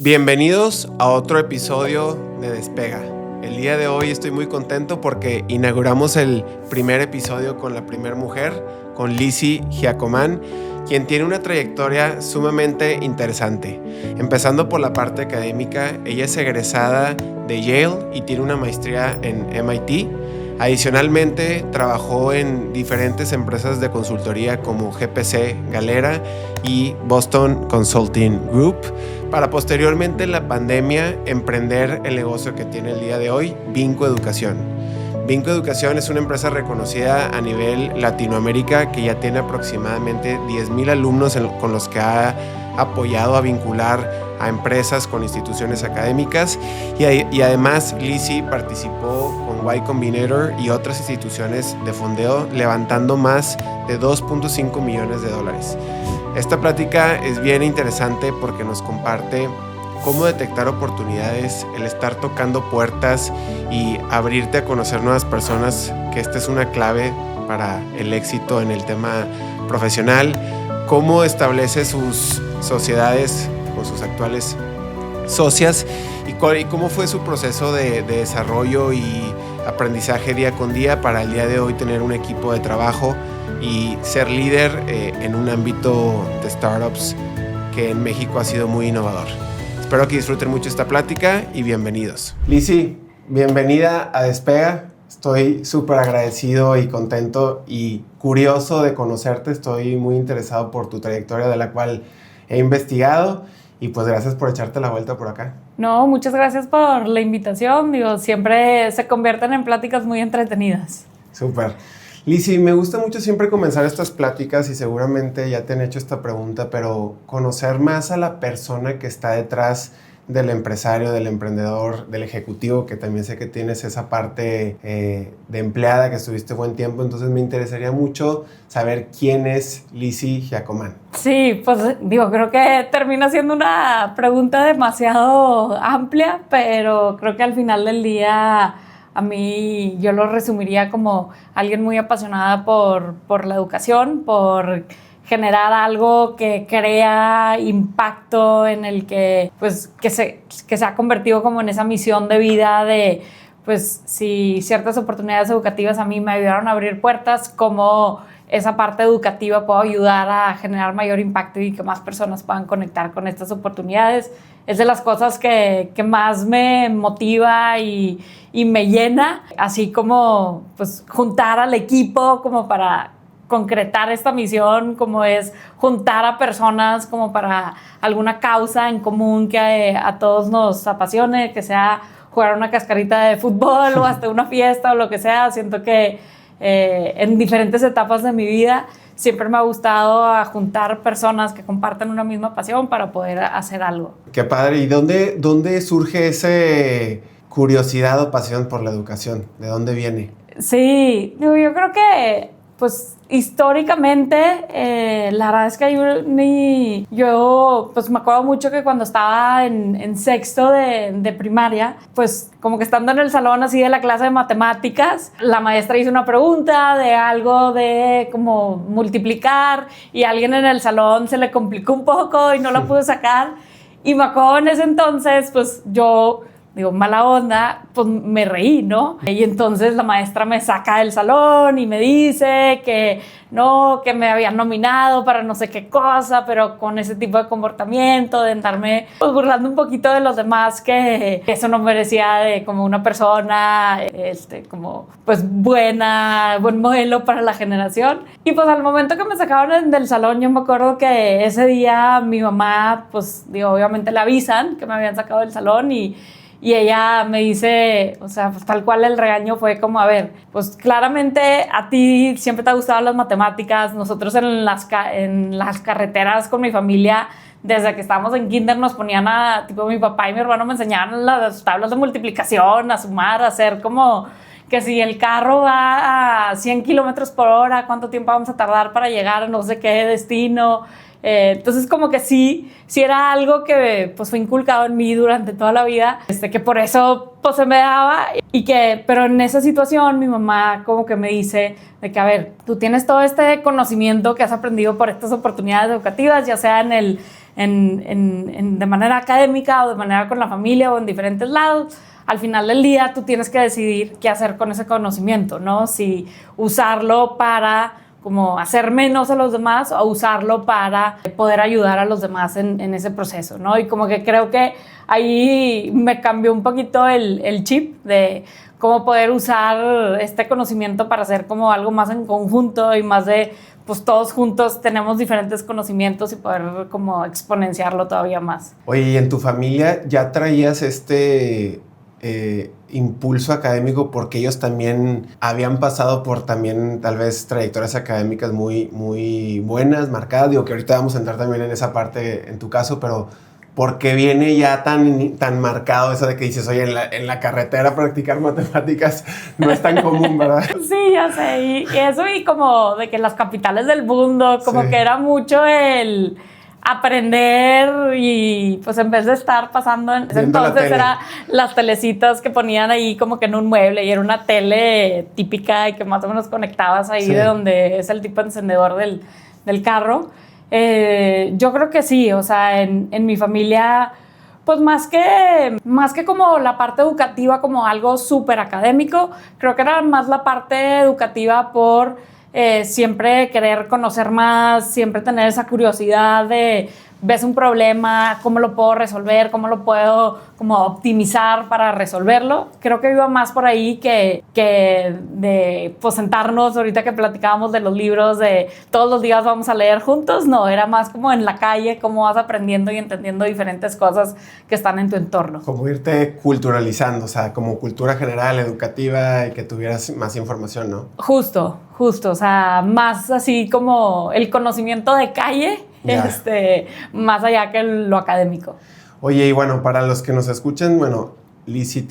Bienvenidos a otro episodio de Despega. El día de hoy estoy muy contento porque inauguramos el primer episodio con la primera mujer, con Lizzy Giacomán, quien tiene una trayectoria sumamente interesante. Empezando por la parte académica, ella es egresada de Yale y tiene una maestría en MIT. Adicionalmente, trabajó en diferentes empresas de consultoría como GPC Galera y Boston Consulting Group, para posteriormente en la pandemia emprender el negocio que tiene el día de hoy, Vinco Educación. Vinco Educación es una empresa reconocida a nivel Latinoamérica que ya tiene aproximadamente 10,000 alumnos con los que ha apoyado a vincular a empresas con instituciones académicas y además Lizzy participó con Y Combinator y otras instituciones de fondeo levantando más de $2.5 millones. Esta plática es bien interesante porque nos comparte cómo detectar oportunidades, el estar tocando puertas y abrirte a conocer nuevas personas, que esta es una clave para el éxito en el tema profesional, cómo establece sus sociedades con sus actuales socias y cómo fue su proceso de desarrollo y aprendizaje día con día para el día de hoy tener un equipo de trabajo y ser líder en un ámbito de startups que en México ha sido muy innovador. Espero que disfruten mucho esta plática y bienvenidos. Lizzy, bienvenida a Despega. Estoy súper agradecido y contento y curioso de conocerte. Estoy muy interesado por tu trayectoria, de la cual he investigado, y pues gracias por echarte la vuelta por acá. No, muchas gracias por la invitación. Siempre se convierten en pláticas muy entretenidas. Súper. Lizzy, me gusta mucho siempre comenzar estas pláticas y seguramente ya te han hecho esta pregunta, pero conocer más a la persona que está detrás del empresario, del emprendedor, del ejecutivo, que también sé que tienes esa parte de empleada, que estuviste buen tiempo, entonces me interesaría mucho saber quién es Lizzy Giacomán. Sí, pues creo que termina siendo una pregunta demasiado amplia, pero creo que al final del día a mí yo lo resumiría como alguien muy apasionada por la educación, por generar algo que crea impacto en el que se ha convertido como en esa misión de vida de, pues, si ciertas oportunidades educativas a mí me ayudaron a abrir puertas, como esa parte educativa puedo ayudar a generar mayor impacto y que más personas puedan conectar con estas oportunidades. Es de las cosas que más me motiva y me llena, así como pues juntar al equipo como para concretar esta misión, como es juntar a personas como para alguna causa en común que a todos nos apasione, que sea jugar una cascarita de fútbol o hasta una fiesta o lo que sea. Siento que en diferentes etapas de mi vida siempre me ha gustado a juntar personas que compartan una misma pasión para poder hacer algo. Qué padre. ¿Y dónde surge esa curiosidad o pasión por la educación? ¿De dónde viene? Sí, yo creo que pues históricamente, la verdad es que yo pues me acuerdo mucho que cuando estaba en sexto de primaria, pues como que estando en el salón así de la clase de matemáticas, la maestra hizo una pregunta de algo de como multiplicar y a alguien en el salón se le complicó un poco y no la pudo sacar, y me acuerdo en ese entonces pues yo mala onda, pues me reí, ¿no? Y entonces la maestra me saca del salón y me dice que no, que me habían nominado para no sé qué cosa, pero con ese tipo de comportamiento, de andarme pues burlando un poquito de los demás, que eso no merecía de como una persona, como pues buen modelo para la generación. Y pues al momento que me sacaron del salón, yo me acuerdo que ese día mi mamá, pues obviamente le avisan que me habían sacado del salón y ella me dice, o sea, pues tal cual el regaño fue como, a ver, pues claramente a ti siempre te han gustado las matemáticas. Nosotros en las carreteras con mi familia, desde que estábamos en kinder, nos ponían mi papá y mi hermano me enseñaban las tablas de multiplicación, a sumar, a hacer como que si el carro va a 100 kilómetros por hora, ¿cuánto tiempo vamos a tardar para llegar a no sé qué destino? Entonces como que sí era algo que pues fue inculcado en mí durante toda la vida, que por eso pues se me daba, pero en esa situación mi mamá como que me dice de que, a ver, tú tienes todo este conocimiento que has aprendido por estas oportunidades educativas, ya sea en de manera académica o de manera con la familia o en diferentes lados, al final del día tú tienes que decidir qué hacer con ese conocimiento, ¿no? Si usarlo para como hacer menos a los demás o usarlo para poder ayudar a los demás en ese proceso, ¿no? Y como que creo que ahí me cambió un poquito el chip de cómo poder usar este conocimiento para hacer como algo más en conjunto y más de, pues todos juntos tenemos diferentes conocimientos y poder como exponenciarlo todavía más. Oye, ¿y en tu familia ya traías impulso académico porque ellos también habían pasado por también tal vez trayectorias académicas muy, muy buenas, marcadas? Digo que ahorita vamos a entrar también en esa parte en tu caso, pero ¿por qué viene ya tan marcado eso de que dices, oye, en la carretera practicar matemáticas no es tan común, ¿verdad? Sí, ya sé, y eso y como de que las capitales del mundo, como que era mucho el aprender y pues en vez de estar pasando en ese entonces era las telecitas que ponían ahí como que en un mueble y era una tele típica y que más o menos conectabas ahí de donde es el tipo de encendedor del carro. Yo creo que sí, o sea, en mi familia pues más que como la parte educativa como algo súper académico, creo que era más la parte educativa por siempre querer conocer más, siempre tener esa curiosidad de ves un problema, cómo lo puedo resolver, cómo lo puedo como optimizar para resolverlo. Creo que iba más por ahí que de pues sentarnos ahorita que platicábamos de los libros de todos los días vamos a leer juntos. No, era más como en la calle, cómo vas aprendiendo y entendiendo diferentes cosas que están en tu entorno. Como irte culturalizando, o sea, como cultura general, educativa y que tuvieras más información, ¿no? Justo, o sea, más así como el conocimiento de calle, más allá que lo académico. Oye, y bueno, para los que nos escuchan, bueno, Lizzy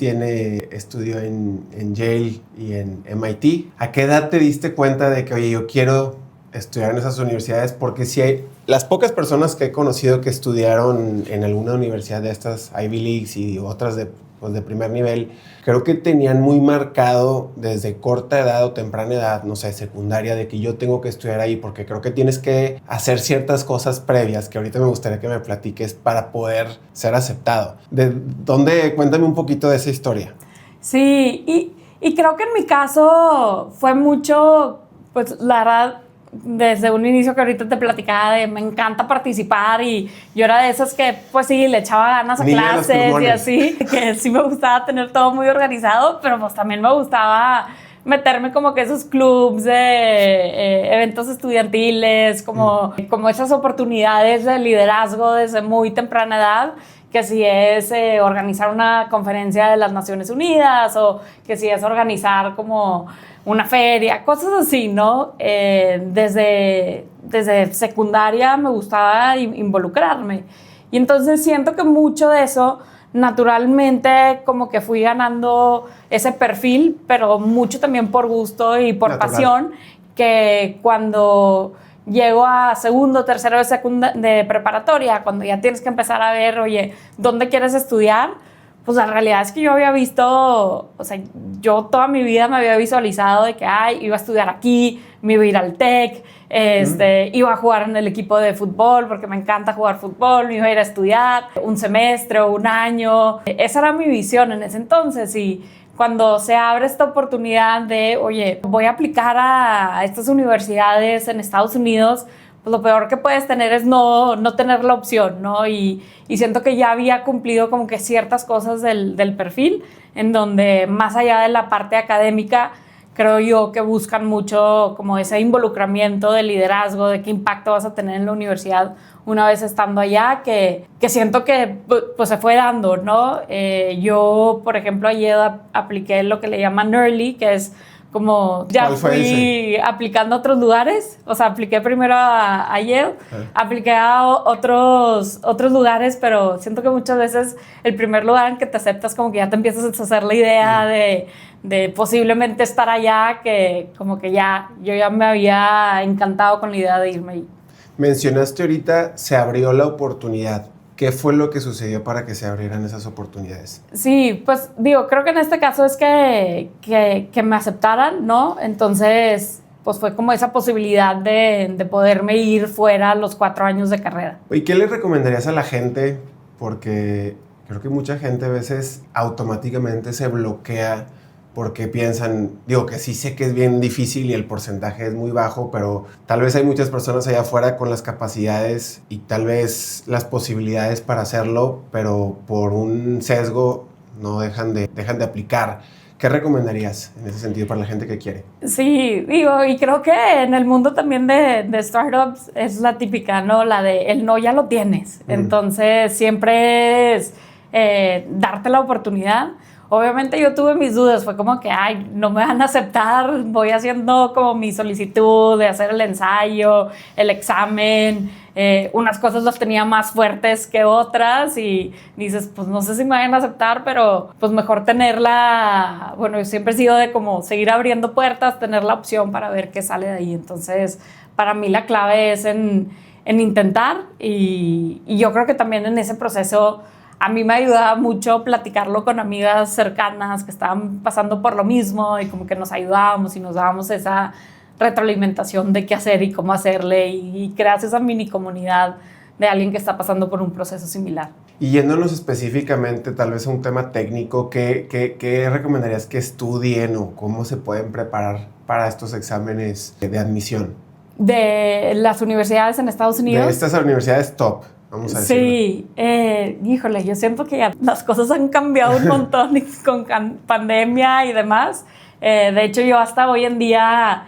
estudió en Yale y en MIT. ¿A qué edad te diste cuenta de que, oye, yo quiero estudiar en esas universidades? Porque si hay las pocas personas que he conocido que estudiaron en alguna universidad de estas Ivy Leagues y otras de primer nivel, creo que tenían muy marcado desde corta edad o temprana edad, no sé, secundaria, de que yo tengo que estudiar ahí, porque creo que tienes que hacer ciertas cosas previas que ahorita me gustaría que me platiques para poder ser aceptado. Cuéntame un poquito de esa historia. Sí, y creo que en mi caso fue mucho, pues la verdad, desde un inicio que ahorita te platicaba de me encanta participar y yo era de esas que pues sí, le echaba ganas a clases y así, que sí me gustaba tener todo muy organizado, pero pues también me gustaba meterme como que esos clubs de eventos estudiantiles, como esas oportunidades de liderazgo desde muy temprana edad, que si es organizar una conferencia de las Naciones Unidas o que si es organizar como una feria, cosas así, ¿no? Desde secundaria me gustaba involucrarme. Y entonces siento que mucho de eso, naturalmente, como que fui ganando ese perfil, pero mucho también por gusto y por pasión, que cuando llego a segundo, tercero de preparatoria, cuando ya tienes que empezar a ver, oye, ¿dónde quieres estudiar? Pues la realidad es que yo había visto, o sea, yo toda mi vida me había visualizado de que, iba a estudiar aquí, me iba a ir al TEC, iba a jugar en el equipo de fútbol porque me encanta jugar fútbol, me iba a ir a estudiar un semestre o un año. Esa era mi visión en ese entonces y cuando se abre esta oportunidad de, oye, voy a aplicar a estas universidades en Estados Unidos, pues lo peor que puedes tener es no tener la opción, ¿no? Y siento que ya había cumplido como que ciertas cosas del perfil, en donde más allá de la parte académica, creo yo que buscan mucho como ese involucramiento de liderazgo, de qué impacto vas a tener en la universidad una vez estando allá, que siento que pues se fue dando, ¿no? Yo, por ejemplo, ayer apliqué lo que le llaman Early, que es como ya fui aplicando a otros lugares, o sea, apliqué primero a Yale, apliqué a otros lugares, pero siento que muchas veces el primer lugar en que te aceptas como que ya te empiezas a hacer la idea de posiblemente estar allá, que como que yo ya me había encantado con la idea de irme ahí. Mencionaste ahorita, se abrió la oportunidad. ¿Qué fue lo que sucedió para que se abrieran esas oportunidades? Sí, pues digo, creo que en este caso es que me aceptaran, ¿no? Entonces, pues fue como esa posibilidad de poderme ir fuera a los 4 años de carrera. ¿Y qué le recomendarías a la gente? Porque creo que mucha gente a veces automáticamente se bloquea porque piensan, digo que sí sé que es bien difícil y el porcentaje es muy bajo, pero tal vez hay muchas personas allá afuera con las capacidades y tal vez las posibilidades para hacerlo, pero por un sesgo no dejan de aplicar. ¿Qué recomendarías en ese sentido para la gente que quiere? Sí, digo, y creo que en el mundo también de startups es la típica, ¿no? La de el no ya lo tienes. Entonces, siempre es darte la oportunidad. Obviamente yo tuve mis dudas, fue como que, ay, no me van a aceptar, voy haciendo como mi solicitud de hacer el ensayo, el examen, unas cosas las tenía más fuertes que otras y dices, pues no sé si me van a aceptar, pero pues mejor tenerla, bueno, yo siempre he sido de como seguir abriendo puertas, tener la opción para ver qué sale de ahí. Entonces, para mí la clave es en intentar y yo creo que también en ese proceso a mí me ayudaba mucho platicarlo con amigas cercanas que estaban pasando por lo mismo y como que nos ayudábamos y nos dábamos esa retroalimentación de qué hacer y cómo hacerle y creas esa mini comunidad de alguien que está pasando por un proceso similar. Y yéndonos específicamente tal vez a un tema técnico, ¿qué recomendarías que estudien o cómo se pueden preparar para estos exámenes de admisión? De las universidades en Estados Unidos. De estas universidades top. Vamos a decirlo. Sí, híjole, yo siento que ya las cosas han cambiado un montón con pandemia y demás. De hecho, yo hasta hoy en día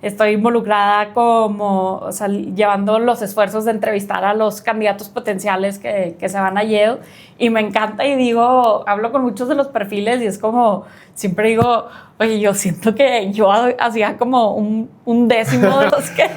estoy involucrada como, o sea, llevando los esfuerzos de entrevistar a los candidatos potenciales que se van a Yale y me encanta y digo, hablo con muchos de los perfiles y es como, siempre digo, oye, yo siento que yo hacía como un décimo de los que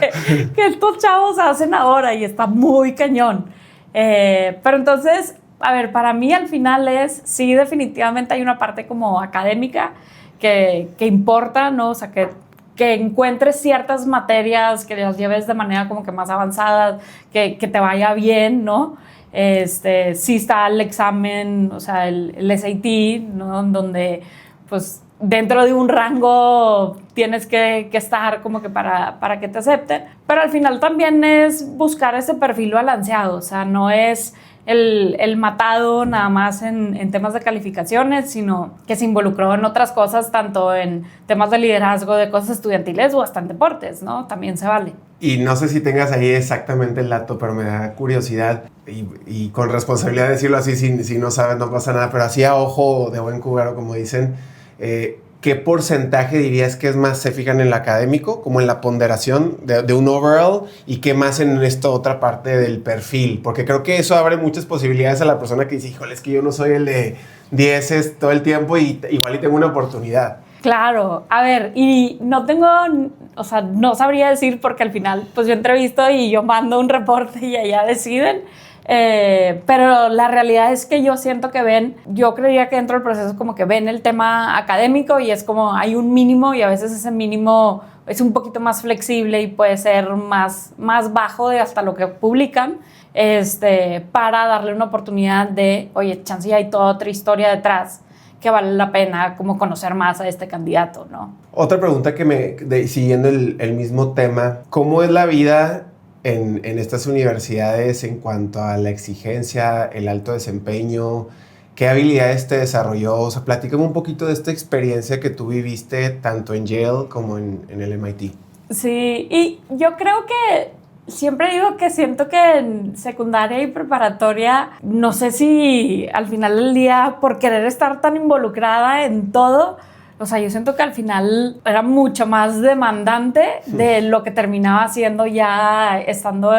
estos chavos hacen ahora y está muy cañón. Pero entonces, a ver, para mí al final sí, definitivamente hay una parte como académica que importa, ¿no? O sea, que encuentres ciertas materias, que las lleves de manera como que más avanzada, que te vaya bien, ¿no? Sí está el examen, o sea, el SAT, ¿no? Donde, pues, dentro de un rango tienes que estar como que para que te acepten, pero al final también es buscar ese perfil balanceado, o sea, no es el matado nada más en temas de calificaciones, sino que se involucró en otras cosas, tanto en temas de liderazgo, de cosas estudiantiles o hasta en deportes, ¿no? También se vale. Y no sé si tengas ahí exactamente el dato, pero me da curiosidad y con responsabilidad de decirlo así, si no sabes no pasa nada, pero así a ojo de buen cubero, como dicen, ¿qué porcentaje dirías que es más se fijan en el académico, como en la ponderación de un overall, y qué más en esta otra parte del perfil? Porque creo que eso abre muchas posibilidades a la persona que dice, híjole, es que yo no soy el de 10 todo el tiempo y igual y tengo una oportunidad. Claro, a ver, y no tengo, o sea, no sabría decir porque al final, pues yo entrevisto y yo mando un reporte y allá deciden. Pero la realidad es que yo siento que yo creería que dentro del proceso como que ven el tema académico y es como hay un mínimo y a veces ese mínimo es un poquito más flexible y puede ser más bajo de hasta lo que publican, para darle una oportunidad de, oye, chance hay toda otra historia detrás que vale la pena como conocer más a este candidato, ¿no? Otra pregunta siguiendo el mismo tema, ¿cómo es la vida en estas universidades en cuanto a la exigencia, el alto desempeño? ¿Qué habilidades te desarrolló? O sea, platícame un poquito de esta experiencia que tú viviste tanto en Yale como en el MIT. Sí, y yo creo que siempre digo que siento que en secundaria y preparatoria, no sé si al final del día, por querer estar tan involucrada en todo, o sea, yo siento que al final era mucho más demandante de lo que terminaba haciendo ya estando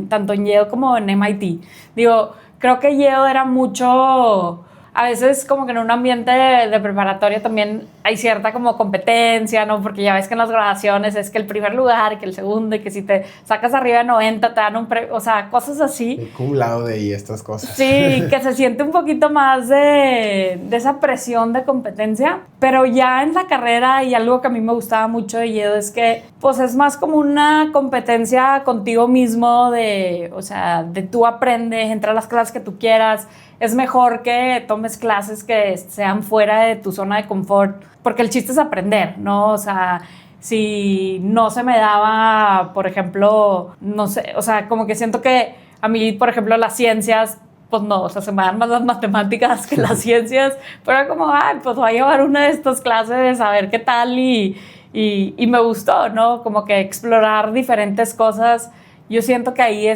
tanto en Yale como en MIT. Digo, creo que Yale era mucho, a veces como que en un ambiente de preparatoria también hay cierta como competencia, ¿no? Porque ya ves que en las graduaciones es que el primer lugar y que el segundo y que si te sacas arriba de 90 te dan un premio, o sea, cosas así. El cum laude y estas cosas. Sí, que se siente un poquito más de esa presión de competencia, pero ya en la carrera y algo que a mí me gustaba mucho de Yale es que pues es más como una competencia contigo mismo o sea, de tú aprendes, entra a las clases que tú quieras. Es mejor que tomes clases que sean fuera de tu zona de confort, porque el chiste es aprender, ¿no? O sea, si no se me daba, por ejemplo, no sé, o sea, como que siento que a mí, por ejemplo, las ciencias, pues no, o sea, se me dan más las matemáticas que las ciencias, pero era como, ay, pues voy a llevar una de estas clases a ver qué tal y me gustó, ¿no? Como que explorar diferentes cosas. Yo siento que ahí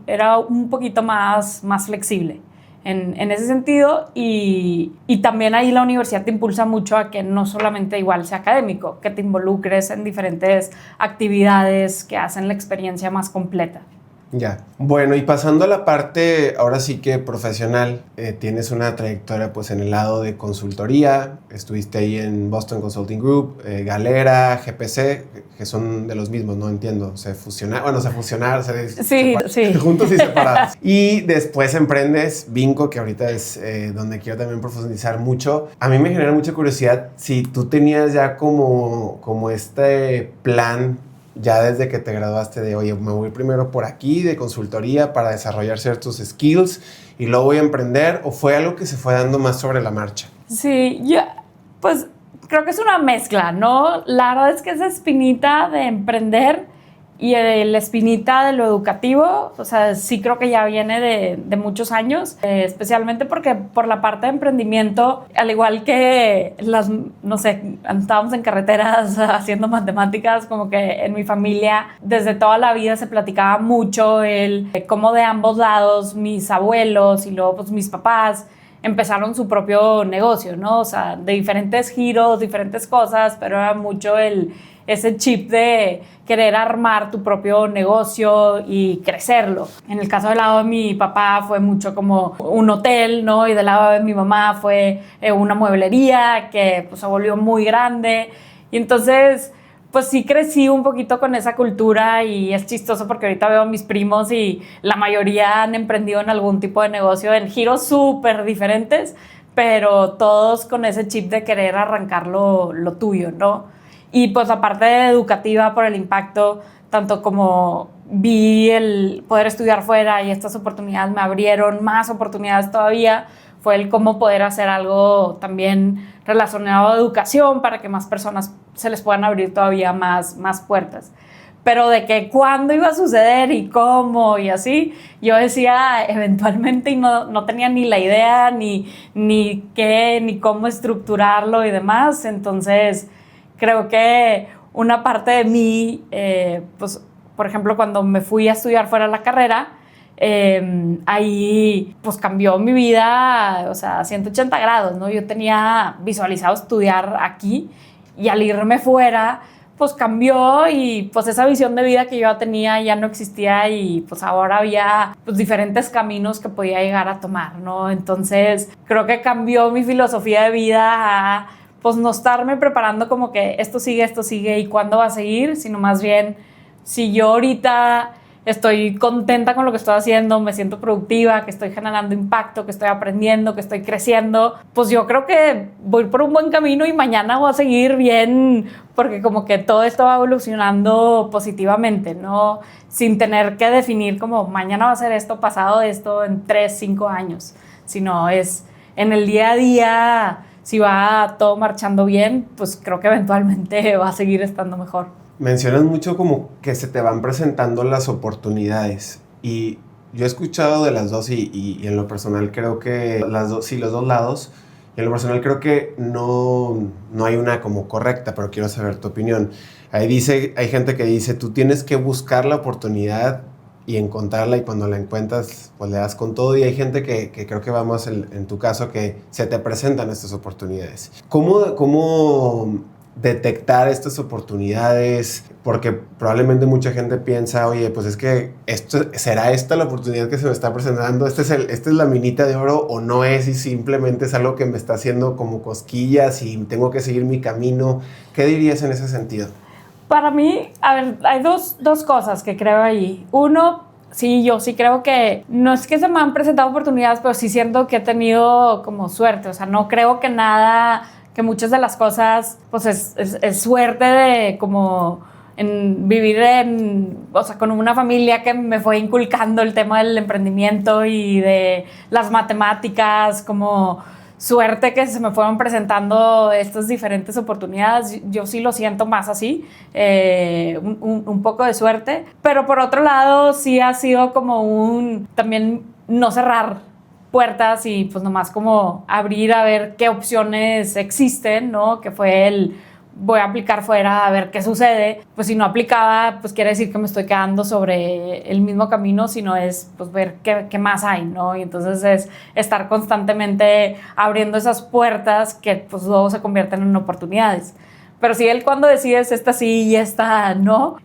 era un poquito más flexible en ese sentido y también ahí la universidad te impulsa mucho a que no solamente igual sea académico, que te involucres en diferentes actividades que hacen la experiencia más completa. Ya. Bueno, y pasando a la parte, ahora sí que profesional, tienes una trayectoria pues en el lado de consultoría, estuviste ahí en Boston Consulting Group, Galera, GPC, que son de los mismos, no entiendo, se fusionaron, Sí. Juntos y separados. Y después emprendes Vinco, que ahorita es donde quiero también profundizar mucho. A mí me genera mucha curiosidad si tú tenías ya como este plan ya desde que te graduaste de, oye, me voy primero por aquí de consultoría para desarrollar ciertos skills y luego voy a emprender, o fue algo que se fue dando más sobre la marcha? Sí, pues creo que es una mezcla, ¿no? La verdad es que esa espinita de emprender y la espinita de lo educativo, o sea, sí creo que ya viene de muchos años, especialmente porque por la parte de emprendimiento, al igual que no sé, estábamos en carreteras haciendo matemáticas, como que en mi familia desde toda la vida se platicaba mucho cómo de ambos lados, mis abuelos y luego pues mis papás, empezaron su propio negocio, ¿no? O sea, de diferentes giros, diferentes cosas, pero era mucho ese chip de querer armar tu propio negocio y crecerlo. En el caso del lado de mi papá fue mucho como un hotel, ¿no? Y del lado de mi mamá fue una mueblería que pues, se volvió muy grande. Y entonces, pues sí crecí un poquito con esa cultura y es chistoso porque ahorita veo a mis primos y la mayoría han emprendido en algún tipo de negocio en giros súper diferentes, pero todos con ese chip de querer arrancar lo tuyo, ¿no? Y pues la parte educativa por el impacto, tanto como vi el poder estudiar fuera y estas oportunidades me abrieron más oportunidades todavía, fue el cómo poder hacer algo también relacionado a educación para que más personas se les puedan abrir todavía más puertas. Pero de que cuándo iba a suceder y cómo y así, yo decía eventualmente y no tenía ni la idea, ni qué, ni cómo estructurarlo y demás. Entonces, creo que una parte de mí, pues, por ejemplo, cuando me fui a estudiar fuera de la carrera, ahí pues cambió mi vida, o sea, 180 grados, ¿no? Yo tenía visualizado estudiar aquí y al irme fuera, pues cambió y pues esa visión de vida que yo tenía ya no existía y pues ahora había pues diferentes caminos que podía llegar a tomar, ¿no? Entonces creo que cambió mi filosofía de vida a pues no estarme preparando como que esto sigue y cuándo va a seguir, sino más bien si yo ahorita estoy contenta con lo que estoy haciendo, me siento productiva, que estoy generando impacto, que estoy aprendiendo, que estoy creciendo, pues yo creo que voy por un buen camino y mañana voy a seguir bien porque como que todo esto va evolucionando positivamente, ¿no? Sin tener que definir como mañana va a ser esto, pasado esto en 3, 5 años, sino es en el día a día, si va todo marchando bien, pues creo que eventualmente va a seguir estando mejor. Mencionas mucho como que se te van presentando las oportunidades y yo he escuchado de las dos y en lo personal creo que los dos lados, y en lo personal creo que no hay una como correcta, pero quiero saber tu opinión. Hay gente que dice, tú tienes que buscar la oportunidad y encontrarla y cuando la encuentras pues le das con todo, y hay gente que creo que vamos en tu caso que se te presentan estas oportunidades. ¿Cómo detectar estas oportunidades? Porque probablemente mucha gente piensa, oye, pues es que ¿será esta la oportunidad que se me está presentando? ¿Esta es la minita de oro o no es? Y simplemente es algo que me está haciendo como cosquillas y tengo que seguir mi camino. ¿Qué dirías en ese sentido? Para mí, a ver, hay dos cosas que creo ahí. Uno, sí, yo sí creo que no es que se me han presentado oportunidades, pero sí siento que he tenido como suerte. O sea, no creo que muchas de las cosas, pues es suerte de como en vivir o sea, con una familia que me fue inculcando el tema del emprendimiento y de las matemáticas, como suerte que se me fueron presentando estas diferentes oportunidades. Yo sí lo siento más así, un poco de suerte, pero por otro lado sí ha sido como también no cerrar puertas y pues nomás como abrir a ver qué opciones existen, ¿no? Que fue voy a aplicar fuera a ver qué sucede. Pues si no aplicaba, pues quiere decir que me estoy quedando sobre el mismo camino, sino es pues ver qué más hay, ¿no? Y entonces es estar constantemente abriendo esas puertas que pues luego se convierten en oportunidades. Pero si él cuando decides esta sí y esta no,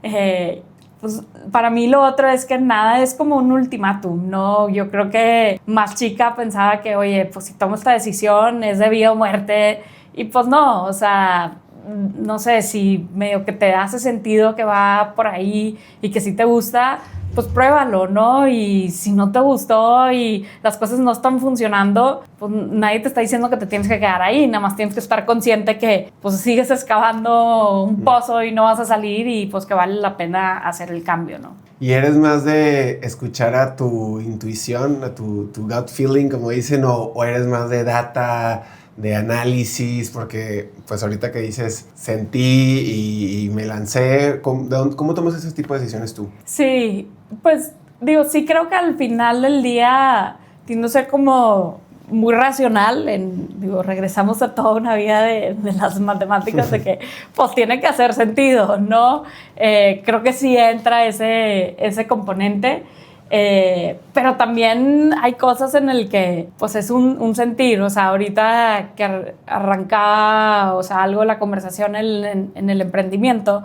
pues para mí lo otro es que nada es como un ultimátum, ¿no? Yo creo que más chica pensaba que, oye, pues si tomo esta decisión es de vida o muerte, y pues no, o sea, no sé, si medio que te hace sentido que va por ahí y que sí te gusta, pues pruébalo, ¿no? Y si no te gustó y las cosas no están funcionando, pues nadie te está diciendo que te tienes que quedar ahí, nada más tienes que estar consciente que pues sigues excavando un pozo y no vas a salir y pues que vale la pena hacer el cambio, ¿no? ¿Y eres más de escuchar a tu intuición, a tu gut feeling, como dicen, o eres más de data, de análisis? Porque pues ahorita que dices sentí y me lancé, ¿cómo tomas ese tipo de decisiones tú? Sí, pues digo, sí creo que al final del día tiendo a ser como muy racional. Digo, regresamos a toda una vida de las matemáticas, de que pues tiene que hacer sentido, ¿no? Creo que sí entra ese componente. Pero también hay cosas en el que pues es un sentir, o sea, ahorita que arrancaba, o sea, algo la conversación en el emprendimiento,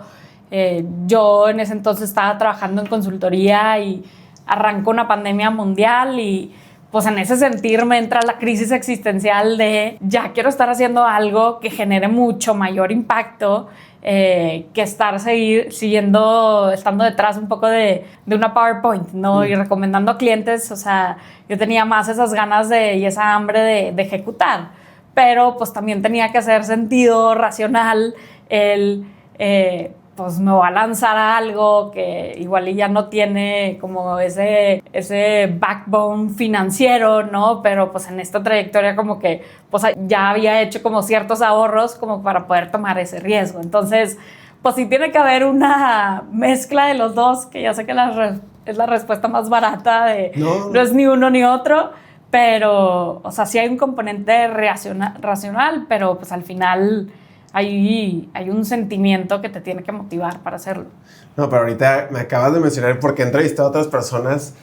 yo en ese entonces estaba trabajando en consultoría y arrancó una pandemia mundial y pues en ese sentir me entra la crisis existencial de ya quiero estar haciendo algo que genere mucho mayor impacto, que estando detrás un poco de una PowerPoint, ¿no? Y recomendando a clientes, o sea, yo tenía más esas ganas y esa hambre de ejecutar, pero pues también tenía que hacer sentido racional pues me voy a lanzar a algo que igual ya no tiene como ese backbone financiero, ¿no? Pero pues en esta trayectoria como que pues ya había hecho como ciertos ahorros como para poder tomar ese riesgo. Entonces, pues sí tiene que haber una mezcla de los dos, que ya sé que es la respuesta más barata no es ni uno ni otro, pero, o sea, sí hay un componente racional, pero pues al final hay un sentimiento que te tiene que motivar para hacerlo. No, pero ahorita me acabas de mencionar, porque he entrevistado a otras personas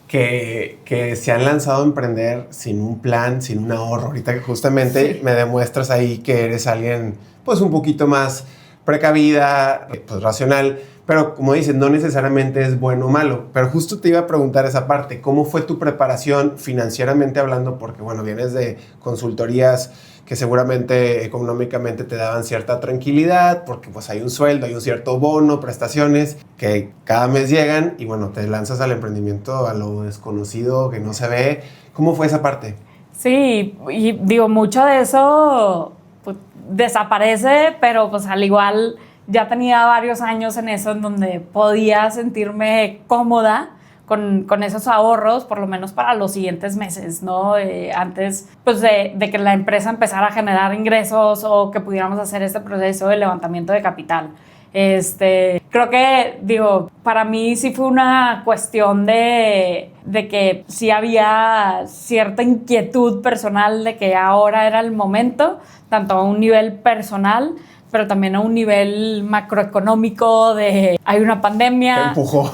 que se han lanzado a emprender sin un plan, sin un ahorro. Ahorita que justamente me demuestras ahí que eres alguien pues un poquito más precavida, pues racional, pero como dices, no necesariamente es bueno o malo. Pero justo te iba a preguntar esa parte, ¿cómo fue tu preparación financieramente hablando? Porque bueno, vienes de consultorías que seguramente económicamente te daban cierta tranquilidad, porque pues hay un sueldo, hay un cierto bono, prestaciones que cada mes llegan y bueno, te lanzas al emprendimiento, a lo desconocido que no se ve. ¿Cómo fue esa parte? Sí, y digo, mucho de eso pues, desaparece, pero pues al igual ya tenía varios años en eso en donde podía sentirme cómoda con esos ahorros, por lo menos para los siguientes meses, ¿no? Antes pues de que la empresa empezara a generar ingresos o que pudiéramos hacer este proceso de levantamiento de capital. Creo que, digo, para mí sí fue una cuestión de que sí había cierta inquietud personal de que ahora era el momento, tanto a un nivel personal, pero también a un nivel macroeconómico de hay una pandemia. Te empujó.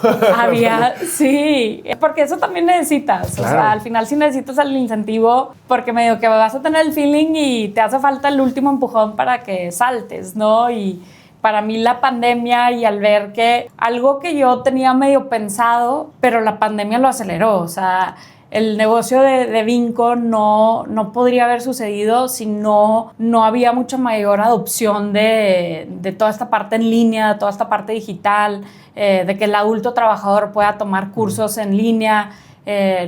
Sí, porque eso también necesitas. Claro. O sea, al final sí necesitas el incentivo porque medio que vas a tener el feeling y te hace falta el último empujón para que saltes, ¿no? Y para mí la pandemia y al ver que algo que yo tenía medio pensado, pero la pandemia lo aceleró, o sea, el negocio de Vinco no podría haber sucedido si no había mucha mayor adopción de toda esta parte en línea, toda esta parte digital, de que el adulto trabajador pueda tomar cursos en línea.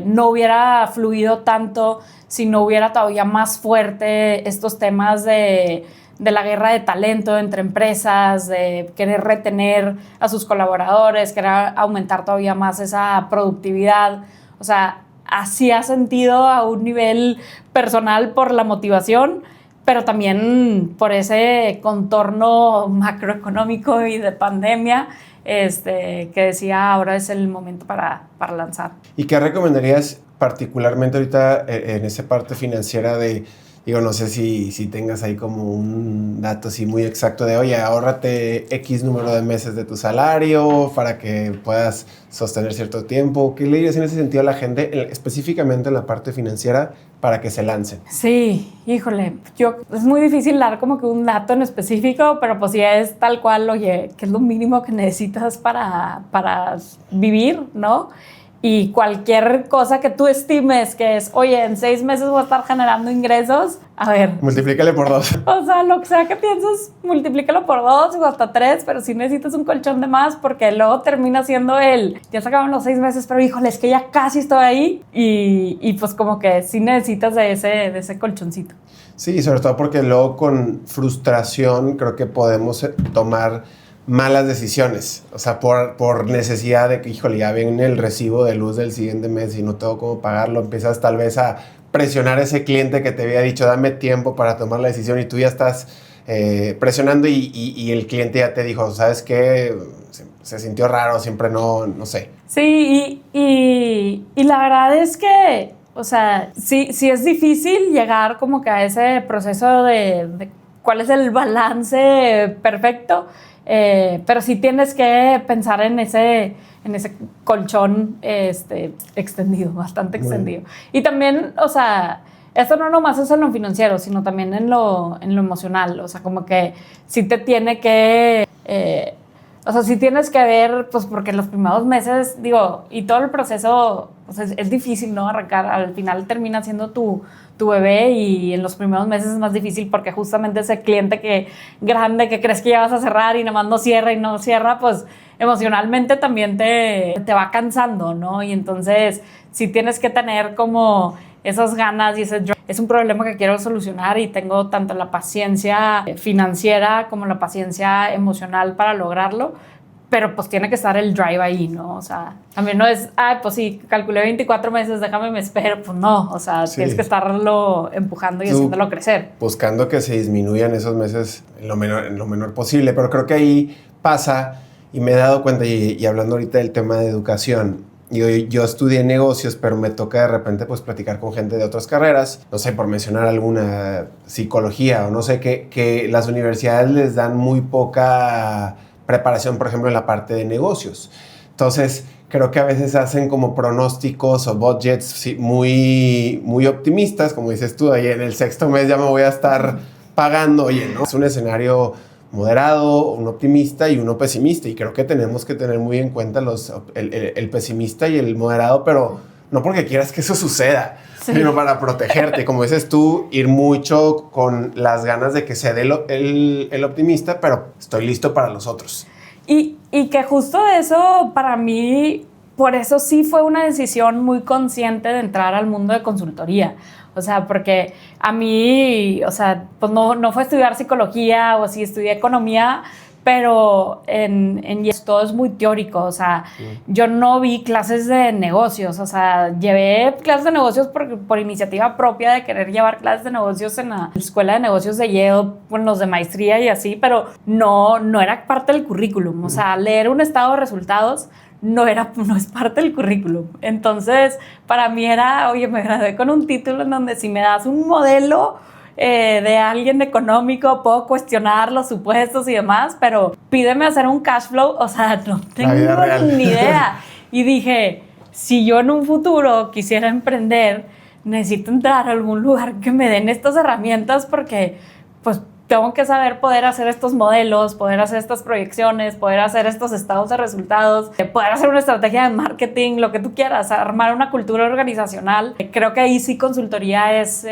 No hubiera fluido tanto si no hubiera todavía más fuerte estos temas de la guerra de talento entre empresas, de querer retener a sus colaboradores, querer aumentar todavía más esa productividad. O sea, así ha sentido a un nivel personal por la motivación, pero también por ese contorno macroeconómico y de pandemia, que decía ahora es el momento para lanzar. ¿Y qué recomendarías particularmente ahorita en esa parte financiera de, digo, no sé si tengas ahí como un dato así muy exacto de, oye, ahórrate X número de meses de tu salario para que puedas sostener cierto tiempo? ¿Qué le dirías en ese sentido a la gente, específicamente en la parte financiera, para que se lancen? Sí, híjole, es muy difícil dar como que un dato en específico, pero pues sí es tal cual, oye, que es lo mínimo que necesitas para vivir, ¿no? Y cualquier cosa que tú estimes que es, oye, en 6 meses voy a estar generando ingresos, a ver. Multiplícale por 2. O sea, lo que sea que pienses, multiplícalo por 2 o hasta 3, pero sí necesitas un colchón de más porque luego termina siendo ya se acaban los 6 meses, pero híjole, es que ya casi estoy ahí y pues como que sí necesitas de ese colchoncito. Sí, sobre todo porque luego con frustración creo que podemos tomar malas decisiones, o sea, por necesidad de que, híjole, ya viene el recibo de luz del siguiente mes y no tengo cómo pagarlo, empiezas tal vez a presionar a ese cliente que te había dicho, dame tiempo para tomar la decisión y tú ya estás presionando y el cliente ya te dijo, ¿sabes qué? Se sintió raro, siempre no sé. Sí, y la verdad es que, o sea, sí es difícil llegar como que a ese proceso de cuál es el balance perfecto. Pero sí tienes que pensar en ese colchón extendido, bastante extendido. Y también, o sea, esto no nomás es en lo financiero, sino también en lo emocional. O sea, como que sí te tiene que... o sea, sí tienes que ver, pues porque los primeros meses, digo, y todo el proceso, pues es difícil, ¿no? Arrancar, al final termina siendo tu bebé y en los primeros meses es más difícil porque justamente ese cliente grande que crees que ya vas a cerrar y nada más no cierra, pues emocionalmente también te va cansando, ¿no? Y entonces sí tienes que tener como esas ganas y es un problema que quiero solucionar y tengo tanto la paciencia financiera como la paciencia emocional para lograrlo. Pero pues tiene que estar el drive ahí, ¿no? O sea, también no es, pues sí, calculé 24 meses, déjame me espero. Pues no, o sea, sí. Tienes que estarlo empujando y haciéndolo crecer. Buscando que se disminuyan esos meses en lo menor posible. Pero creo que ahí pasa, y me he dado cuenta, y hablando ahorita del tema de educación, yo estudié negocios, pero me toca de repente pues platicar con gente de otras carreras, no sé, por mencionar alguna, psicología o no sé, que las universidades les dan muy poca preparación, por ejemplo, en la parte de negocios. Entonces, creo que a veces hacen como pronósticos o budgets muy, muy optimistas, como dices tú, ahí en el 6º mes ya me voy a estar pagando, oye, ¿no? Es un escenario moderado, un optimista y uno pesimista, y creo que tenemos que tener muy en cuenta el pesimista y el moderado, pero no porque quieras que eso suceda, sí, sino para protegerte. Como dices tú, ir mucho con las ganas de que se dé el optimista, pero estoy listo para los otros. Y que justo eso, para mí, por eso sí fue una decisión muy consciente de entrar al mundo de consultoría. O sea, porque a mí, o sea, pues no fue estudiar psicología o sí estudié economía, pero en todo es muy teórico. O sea, yo no vi clases de negocios. O sea, llevé clases de negocios por iniciativa propia de querer llevar clases de negocios en la escuela de negocios de Yale, con los de maestría y así, pero no era parte del currículum. O sea, leer un estado de resultados no es parte del currículum. Entonces, para mí era, oye, me gradué con un título en donde si me das un modelo de alguien económico, puedo cuestionar los supuestos y demás, pero pídeme hacer un cash flow, o sea, no tengo ni idea. Y dije, si yo en un futuro quisiera emprender, necesito entrar a algún lugar que me den estas herramientas porque, pues, tengo que saber poder hacer estos modelos, poder hacer estas proyecciones, poder hacer estos estados de resultados, poder hacer una estrategia de marketing, lo que tú quieras, armar una cultura organizacional. Creo que ahí sí consultoría es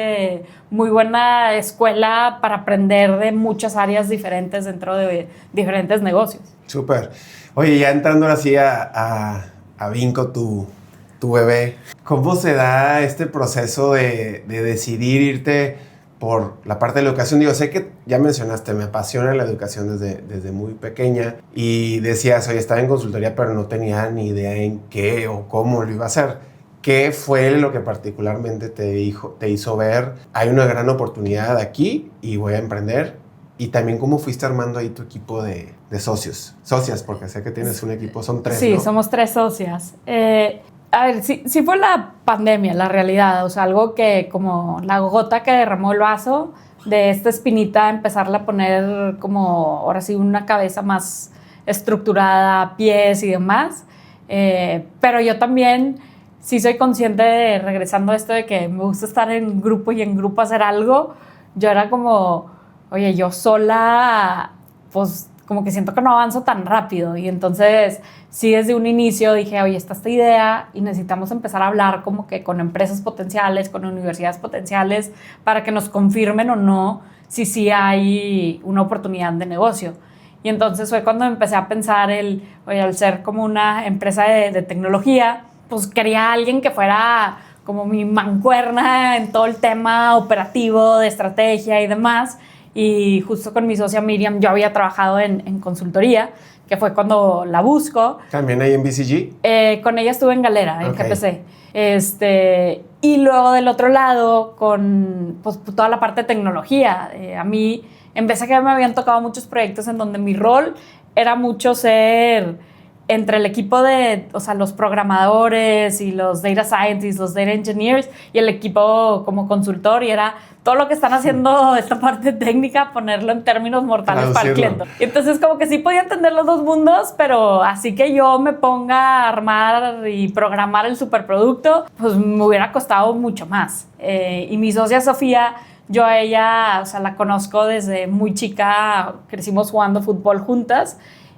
muy buena escuela para aprender de muchas áreas diferentes dentro de diferentes negocios. Súper. Oye, ya entrando ahora sí a Vinco, tu bebé, ¿cómo se da este proceso de decidir irte por la parte de la educación? Digo, sé que ya mencionaste, me apasiona la educación desde muy pequeña y decías, oye, estaba en consultoría, pero no tenía ni idea en qué o cómo lo iba a hacer. ¿Qué fue lo que particularmente te hizo ver, hay una gran oportunidad aquí y voy a emprender? Y también cómo fuiste armando ahí tu equipo de socias, porque sé que tienes un equipo, son 3, sí, ¿no? somos 3 socias. A ver, sí fue la pandemia, la realidad, o sea, algo que como la gota que derramó el vaso de esta espinita, empezarla a poner como, ahora sí, una cabeza más estructurada, pies y demás. Pero yo también sí soy consciente de, regresando a esto de que me gusta estar en grupo y en grupo hacer algo, yo era como, oye, yo sola, pues como que siento que no avanzo tan rápido. Y entonces, sí, desde un inicio dije, oye, está esta idea y necesitamos empezar a hablar como que con empresas potenciales, con universidades potenciales, para que nos confirmen o no si sí hay una oportunidad de negocio. Y entonces fue cuando empecé a pensar oye, al ser como una empresa de tecnología, pues quería alguien que fuera como mi mancuerna en todo el tema operativo, de estrategia y demás. Y justo con mi socia Miriam, yo había trabajado en consultoría, que fue cuando la busco. ¿También ahí en BCG? Con ella estuve en Galera, en Okay. GPC. Y luego del otro lado, con pues, toda la parte de tecnología. A mí, en vez de que me habían tocado muchos proyectos en donde mi rol era mucho ser entre el equipo de, o sea, los programadores y los data scientists, los data engineers y el equipo como consultor, y era todo lo que están haciendo esta parte técnica, ponerlo en términos mortales para el cliente. Y entonces como que sí podía entender los dos mundos, pero así que yo me ponga a armar y programar el superproducto, pues me hubiera costado mucho más. Y mi socia Sofía, yo a ella, o sea, la conozco desde muy chica, crecimos jugando fútbol juntas.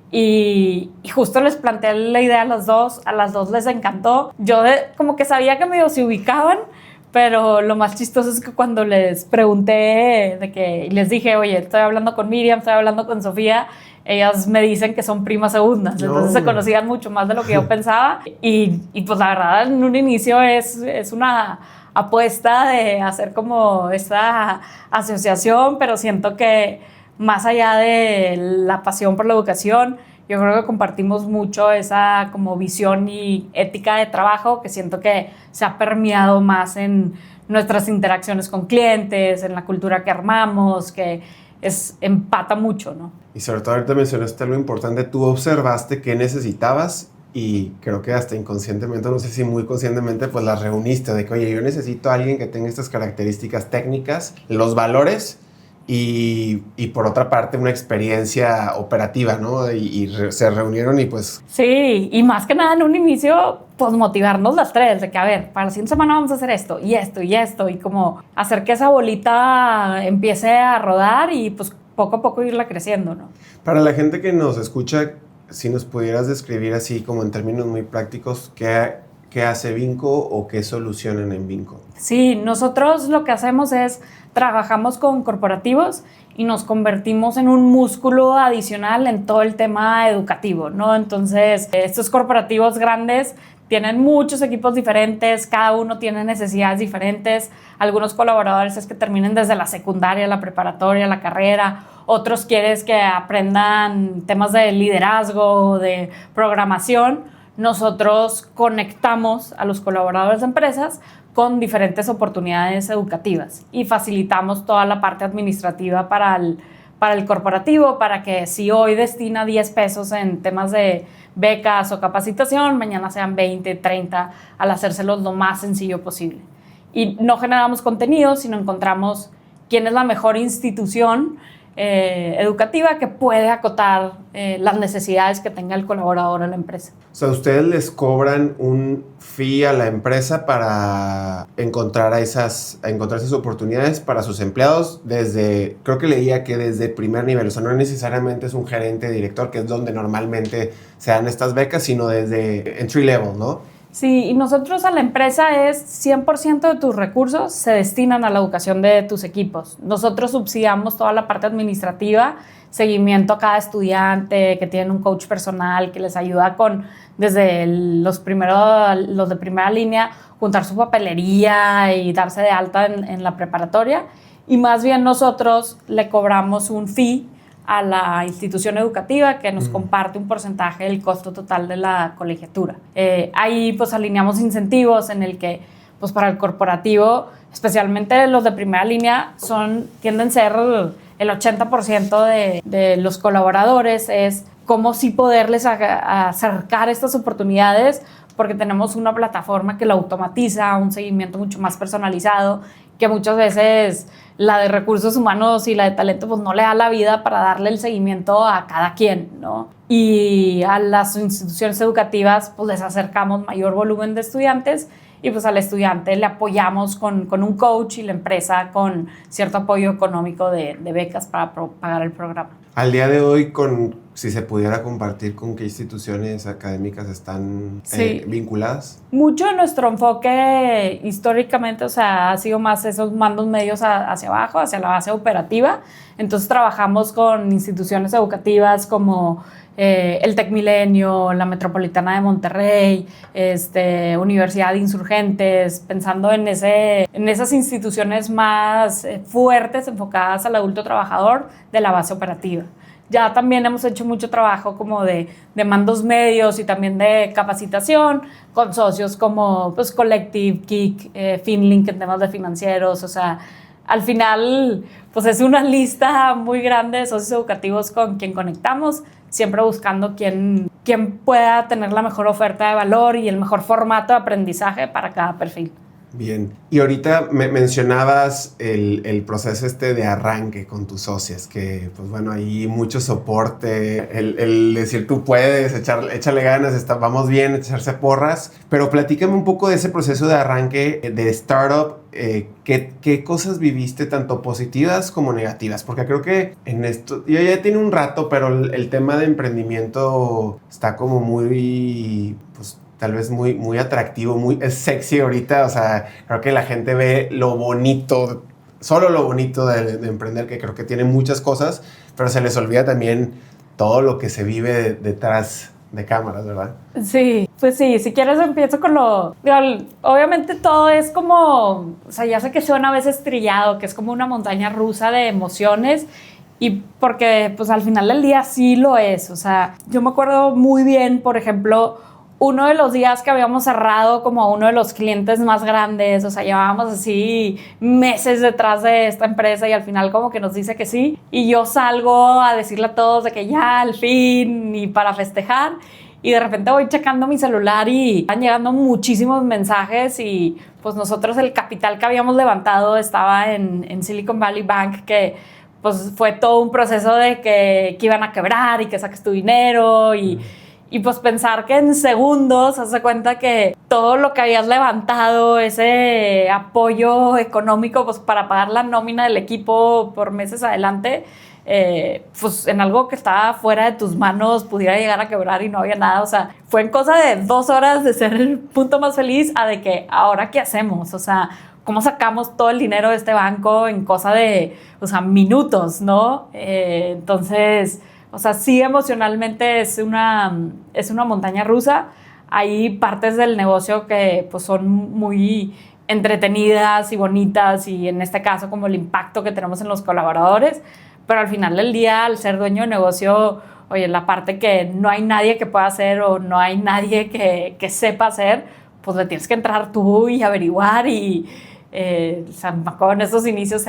Y justo les planteé la idea a las dos les encantó. Yo como que sabía que medio se ubicaban, pero lo más chistoso es que cuando les pregunté y les dije, oye, estoy hablando con Miriam, estoy hablando con Sofía, ellas me dicen que son primas segundas, entonces se conocían mucho más de lo que yo pensaba. Y pues la verdad, en un inicio es una apuesta de hacer como esta asociación, pero siento que más allá de la pasión por la educación, yo creo que compartimos mucho esa como visión y ética de trabajo, que siento que se ha permeado más en nuestras interacciones con clientes, en la cultura que armamos, que empata mucho, ¿no? Y sobre todo ahorita mencionaste algo importante, tú observaste qué necesitabas y creo que hasta inconscientemente, no sé si muy conscientemente, pues las reuniste de que, oye, yo necesito a alguien que tenga estas características técnicas, los valores y por otra parte una experiencia operativa, ¿no? Y se reunieron y pues... Sí, y más que nada en un inicio, pues motivarnos las 3, de que a ver, para la siguiente semana vamos a hacer esto y esto y esto, y como hacer que esa bolita empiece a rodar y pues poco a poco irla creciendo, ¿no? Para la gente que nos escucha, si nos pudieras describir así como en términos muy prácticos, ¿qué hace Vinco o qué solucionan en Vinco? Sí, nosotros lo que hacemos es trabajamos con corporativos y nos convertimos en un músculo adicional en todo el tema educativo, ¿no? Entonces, estos corporativos grandes tienen muchos equipos diferentes, cada uno tiene necesidades diferentes. Algunos colaboradores es que terminen desde la secundaria, la preparatoria, la carrera. Otros quieres que aprendan temas de liderazgo, de programación. Nosotros conectamos a los colaboradores de empresas con diferentes oportunidades educativas y facilitamos toda la parte administrativa para el corporativo, para que si hoy destina 10 pesos en temas de becas o capacitación, mañana sean 20, 30, al hacérselos lo más sencillo posible. Y no generamos contenido, sino encontramos quién es la mejor institución educativa que puede acotar las necesidades que tenga el colaborador en la empresa. O sea, ¿ustedes les cobran un fee a la empresa para encontrar esas oportunidades para sus empleados creo que leía que desde primer nivel, o sea, no necesariamente es un gerente, director, que es donde normalmente se dan estas becas, sino desde entry level, ¿no? Sí, y nosotros a la empresa es 100% de tus recursos se destinan a la educación de tus equipos. Nosotros subsidiamos toda la parte administrativa, seguimiento a cada estudiante, que tienen un coach personal que les ayuda con, desde los de primera línea, juntar su papelería y darse de alta en la preparatoria. Y más bien nosotros le cobramos un fee a la institución educativa que nos comparte un porcentaje del costo total de la colegiatura. Ahí pues alineamos incentivos en el que pues para el corporativo, especialmente los de primera línea, tienden a ser el 80% de los colaboradores, es cómo sí poderles acercar estas oportunidades, porque tenemos una plataforma que lo automatiza, un seguimiento mucho más personalizado, que muchas veces la de recursos humanos y la de talento pues no le da la vida para darle el seguimiento a cada quien, ¿no? Y a las instituciones educativas pues les acercamos mayor volumen de estudiantes y pues al estudiante le apoyamos con un coach y la empresa con cierto apoyo económico de becas para pagar el programa. Al día de hoy, si se pudiera compartir con qué instituciones académicas están vinculadas. Mucho de nuestro enfoque históricamente, o sea, ha sido más esos mandos medios hacia abajo, hacia la base operativa. Entonces trabajamos con instituciones educativas como el Tec Milenio, la Metropolitana de Monterrey, Universidad de Insurgentes, pensando en esas instituciones más fuertes, enfocadas al adulto trabajador de la base operativa. Ya también hemos hecho mucho trabajo como de mandos medios y también de capacitación con socios como pues, Collective, Kik, Finlink en temas de financieros. O sea, al final pues es una lista muy grande de socios educativos con quien conectamos, siempre buscando quién pueda tener la mejor oferta de valor y el mejor formato de aprendizaje para cada perfil. Bien. Y ahorita me mencionabas el proceso de arranque con tus socias, que pues bueno, hay mucho soporte, el decir tú puedes, échale ganas, vamos bien, echarse porras, pero platícame un poco de ese proceso de arranque de startup. ¿Qué cosas viviste, tanto positivas como negativas? Porque creo que en esto, yo ya tiene un rato, pero el tema de emprendimiento está como muy, pues tal vez muy atractivo, es sexy ahorita. O sea, creo que la gente ve lo bonito, solo lo bonito de emprender, que creo que tiene muchas cosas, pero se les olvida también todo lo que se vive detrás de cámaras, ¿verdad? Sí, pues sí, si quieres empiezo con obviamente todo es como, o sea, ya sé que suena a veces trillado, que es como una montaña rusa de emociones, y porque pues al final del día sí lo es. O sea, yo me acuerdo muy bien, por ejemplo, uno de los días que habíamos cerrado como a uno de los clientes más grandes, o sea, llevábamos así meses detrás de esta empresa y al final como que nos dice que sí, y yo salgo a decirle a todos de que ya al fin y para festejar, y de repente voy checando mi celular y van llegando muchísimos mensajes y pues nosotros el capital que habíamos levantado estaba en Silicon Valley Bank, que pues fue todo un proceso de que iban a quebrar y que saques tu dinero y pues pensar que en segundos haz de cuenta que todo lo que habías levantado, ese apoyo económico pues para pagar la nómina del equipo por meses adelante, pues en algo que estaba fuera de tus manos pudiera llegar a quebrar y no había nada. O sea, fue en cosa de 2 horas de ser el punto más feliz a de que ahora ¿qué hacemos? O sea, ¿cómo sacamos todo el dinero de este banco en cosa de, o sea, minutos, ¿no? Entonces, o sea, sí emocionalmente es una montaña rusa. Hay partes del negocio que pues son muy entretenidas y bonitas, y en este caso como el impacto que tenemos en los colaboradores, pero al final del día, al ser dueño de negocio, oye, la parte que no hay nadie que pueda hacer o no hay nadie que sepa hacer, pues le tienes que entrar tú y averiguar. Y o sea, me acuerdo en estos inicios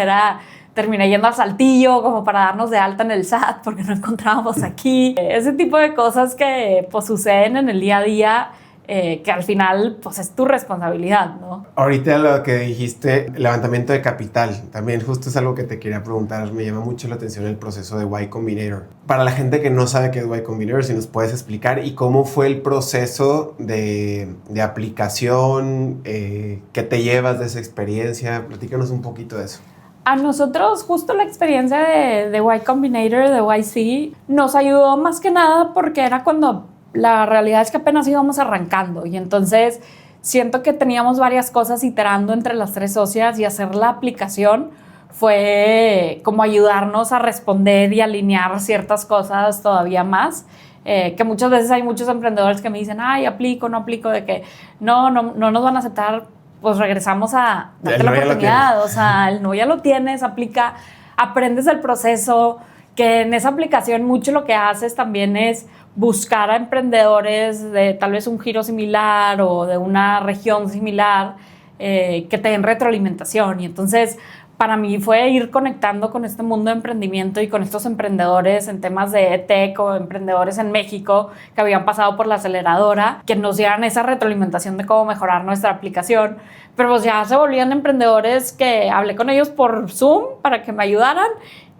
terminé yendo a Saltillo como para darnos de alta en el SAT porque no encontrábamos aquí. Ese tipo de cosas que pues suceden en el día a día, que al final pues es tu responsabilidad, ¿no? Ahorita lo que dijiste, levantamiento de capital, también justo es algo que te quería preguntar. Me llama mucho la atención el proceso de Y Combinator. Para la gente que no sabe qué es Y Combinator, si nos puedes explicar y cómo fue el proceso de aplicación, qué te llevas de esa experiencia. Platícanos un poquito de eso. A nosotros justo la experiencia de Y Combinator, de YC, nos ayudó más que nada porque era cuando la realidad es que apenas íbamos arrancando, y entonces siento que teníamos varias cosas iterando entre las 3 socias, y hacer la aplicación fue como ayudarnos a responder y alinear ciertas cosas todavía más. Que muchas veces hay muchos emprendedores que me dicen, ay, aplico, no aplico, de que no nos van a aceptar. Pues regresamos a darte la oportunidad. O sea, el no ya lo tienes, aplica, aprendes el proceso, que en esa aplicación mucho lo que haces también es buscar a emprendedores de tal vez un giro similar o de una región similar que te den retroalimentación. Y entonces para mí fue ir conectando con este mundo de emprendimiento y con estos emprendedores en temas de EdTech o emprendedores en México que habían pasado por la aceleradora, que nos dieran esa retroalimentación de cómo mejorar nuestra aplicación. Pero pues ya se volvían emprendedores que hablé con ellos por Zoom para que me ayudaran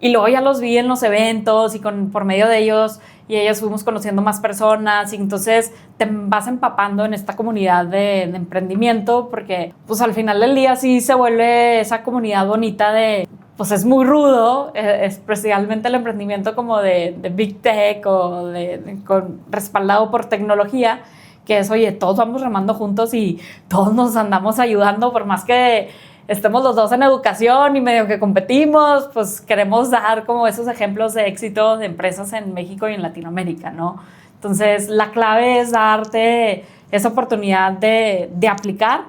y luego ya los vi en los eventos y por medio de ellos y ellos fuimos conociendo más personas y entonces te vas empapando en esta comunidad de emprendimiento porque pues al final del día sí se vuelve esa comunidad bonita de pues es muy rudo, especialmente el emprendimiento como de Big Tech o con respaldado por tecnología, que es, oye, todos vamos remando juntos y todos nos andamos ayudando por más que estemos los dos en educación y medio que competimos, pues queremos dar como esos ejemplos de éxito de empresas en México y en Latinoamérica, ¿no? Entonces, la clave es darte esa oportunidad de aplicar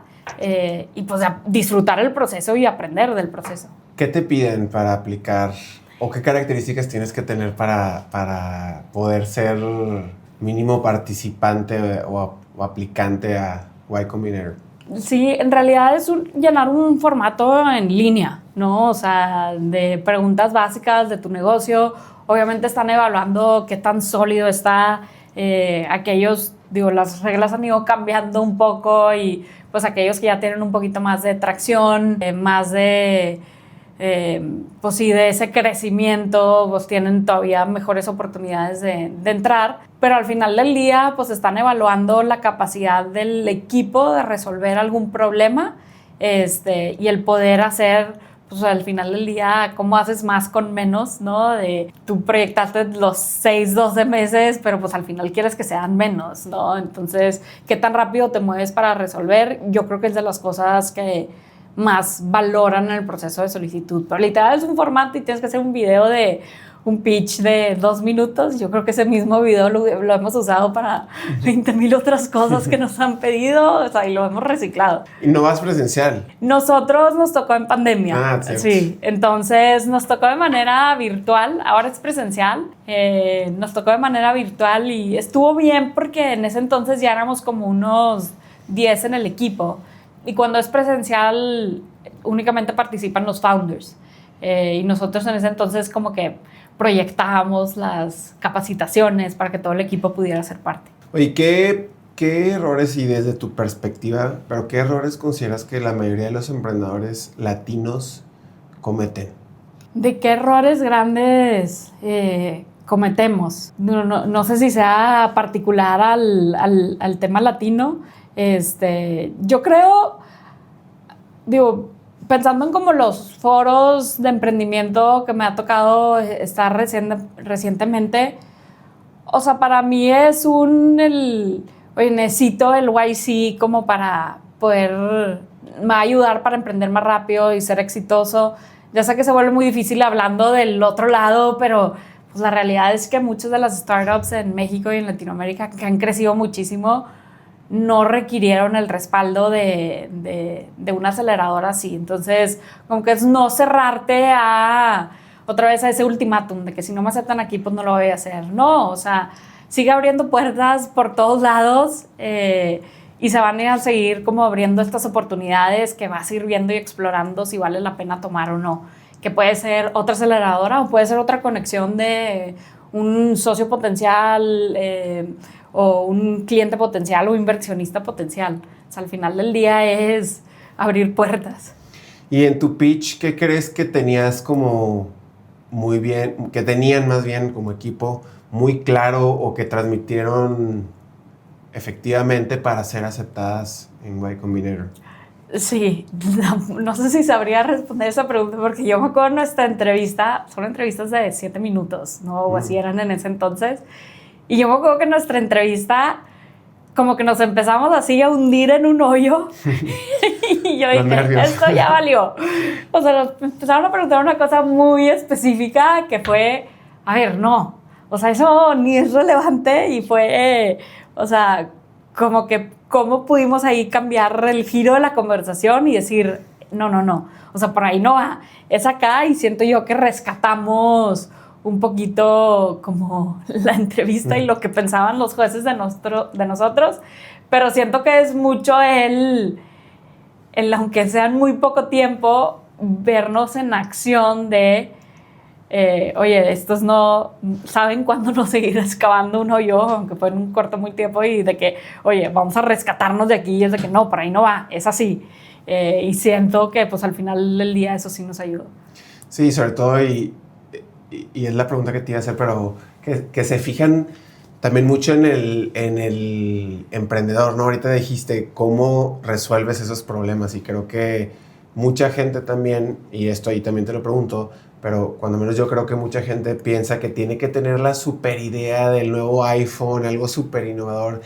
y pues de disfrutar el proceso y aprender del proceso. ¿Qué te piden para aplicar o qué características tienes que tener para poder ser mínimo participante o aplicante a Y Combinator? Sí, en realidad es llenar un formato en línea, ¿no? O sea, de preguntas básicas de tu negocio. Obviamente están evaluando qué tan sólido está. Aquellos, digo, las reglas han ido cambiando un poco y pues aquellos que ya tienen un poquito más de tracción, más de... pues sí, de ese crecimiento, pues tienen todavía mejores oportunidades de entrar, pero al final del día pues están evaluando la capacidad del equipo de resolver algún problema y el poder hacer, pues al final del día, cómo haces más con menos, ¿no? Tú proyectaste los 6, 12 meses, pero pues al final quieres que sean menos, ¿no? Entonces, ¿qué tan rápido te mueves para resolver? Yo creo que es de las cosas que más valoran en el proceso de solicitud. Pero literal es un formato y tienes que hacer un video de un pitch de 2 minutos. Yo creo que ese mismo video lo hemos usado para 20,000 otras cosas que nos han pedido, o sea, y lo hemos reciclado. ¿Y no vas presencial? Nosotros nos tocó en pandemia. Sí, entonces nos tocó de manera virtual, ahora es presencial. Nos tocó de manera virtual y estuvo bien porque en ese entonces ya éramos como unos 10 en el equipo. Y cuando es presencial, únicamente participan los founders. Y nosotros en ese entonces como que proyectábamos las capacitaciones para que todo el equipo pudiera ser parte. Oye, ¿qué errores, y desde tu perspectiva, pero qué errores consideras que la mayoría de los emprendedores latinos cometen? ¿De qué errores grandes cometemos? No sé si sea particular al tema latino. Yo creo, digo, pensando en como los foros de emprendimiento que me ha tocado estar recientemente, o sea, para mí es oye, necesito el YC como para poder, me va a ayudar para emprender más rápido y ser exitoso. Ya sé que se vuelve muy difícil hablando del otro lado, pero pues la realidad es que muchas de las startups en México y en Latinoamérica que han crecido muchísimo no requirieron el respaldo de una aceleradora así. Entonces, como que es no cerrarte otra vez a ese ultimátum de que si no me aceptan aquí, pues no lo voy a hacer. No, o sea, sigue abriendo puertas por todos lados y se van a ir a seguir como abriendo estas oportunidades que vas a ir viendo y explorando si vale la pena tomar o no. Que puede ser otra aceleradora o puede ser otra conexión de un socio potencial o un cliente potencial o inversionista potencial. O sea, al final del día es abrir puertas. Y en tu pitch, ¿qué crees que tenías como muy bien, que tenían más bien como equipo muy claro o que transmitieron efectivamente para ser aceptadas en Y Combinator? Sí, no sé si sabría responder esa pregunta porque yo me acuerdo de nuestra entrevista, son entrevistas de 7 minutos, ¿no? O así eran en ese entonces. Y yo me acuerdo que en nuestra entrevista como que nos empezamos así a hundir en un hoyo y yo dije, esto ya valió. O sea, nos empezaron a preguntar una cosa muy específica que fue, a ver, no, o sea, eso ni es relevante y fue, o sea, como que cómo pudimos ahí cambiar el giro de la conversación y decir, no, o sea, por ahí no va, es acá y siento yo que rescatamos un poquito como la entrevista y lo que pensaban los jueces de nosotros, pero siento que es mucho aunque sea en muy poco tiempo, vernos en acción de, oye, estos no saben cuándo no seguir excavando un hoyo, aunque fue en un corto muy tiempo, y de que, oye, vamos a rescatarnos de aquí, y es de que no, por ahí no va, es así. Y siento que pues al final del día eso sí nos ayudó. Sí, sobre todo, y es la pregunta que te iba a hacer, pero que se fijan también mucho en el emprendedor, ¿no? Ahorita dijiste cómo resuelves esos problemas, y creo que mucha gente también, y esto ahí también te lo pregunto, pero cuando menos yo creo que mucha gente piensa que tiene que tener la super idea del nuevo iPhone, algo súper innovador.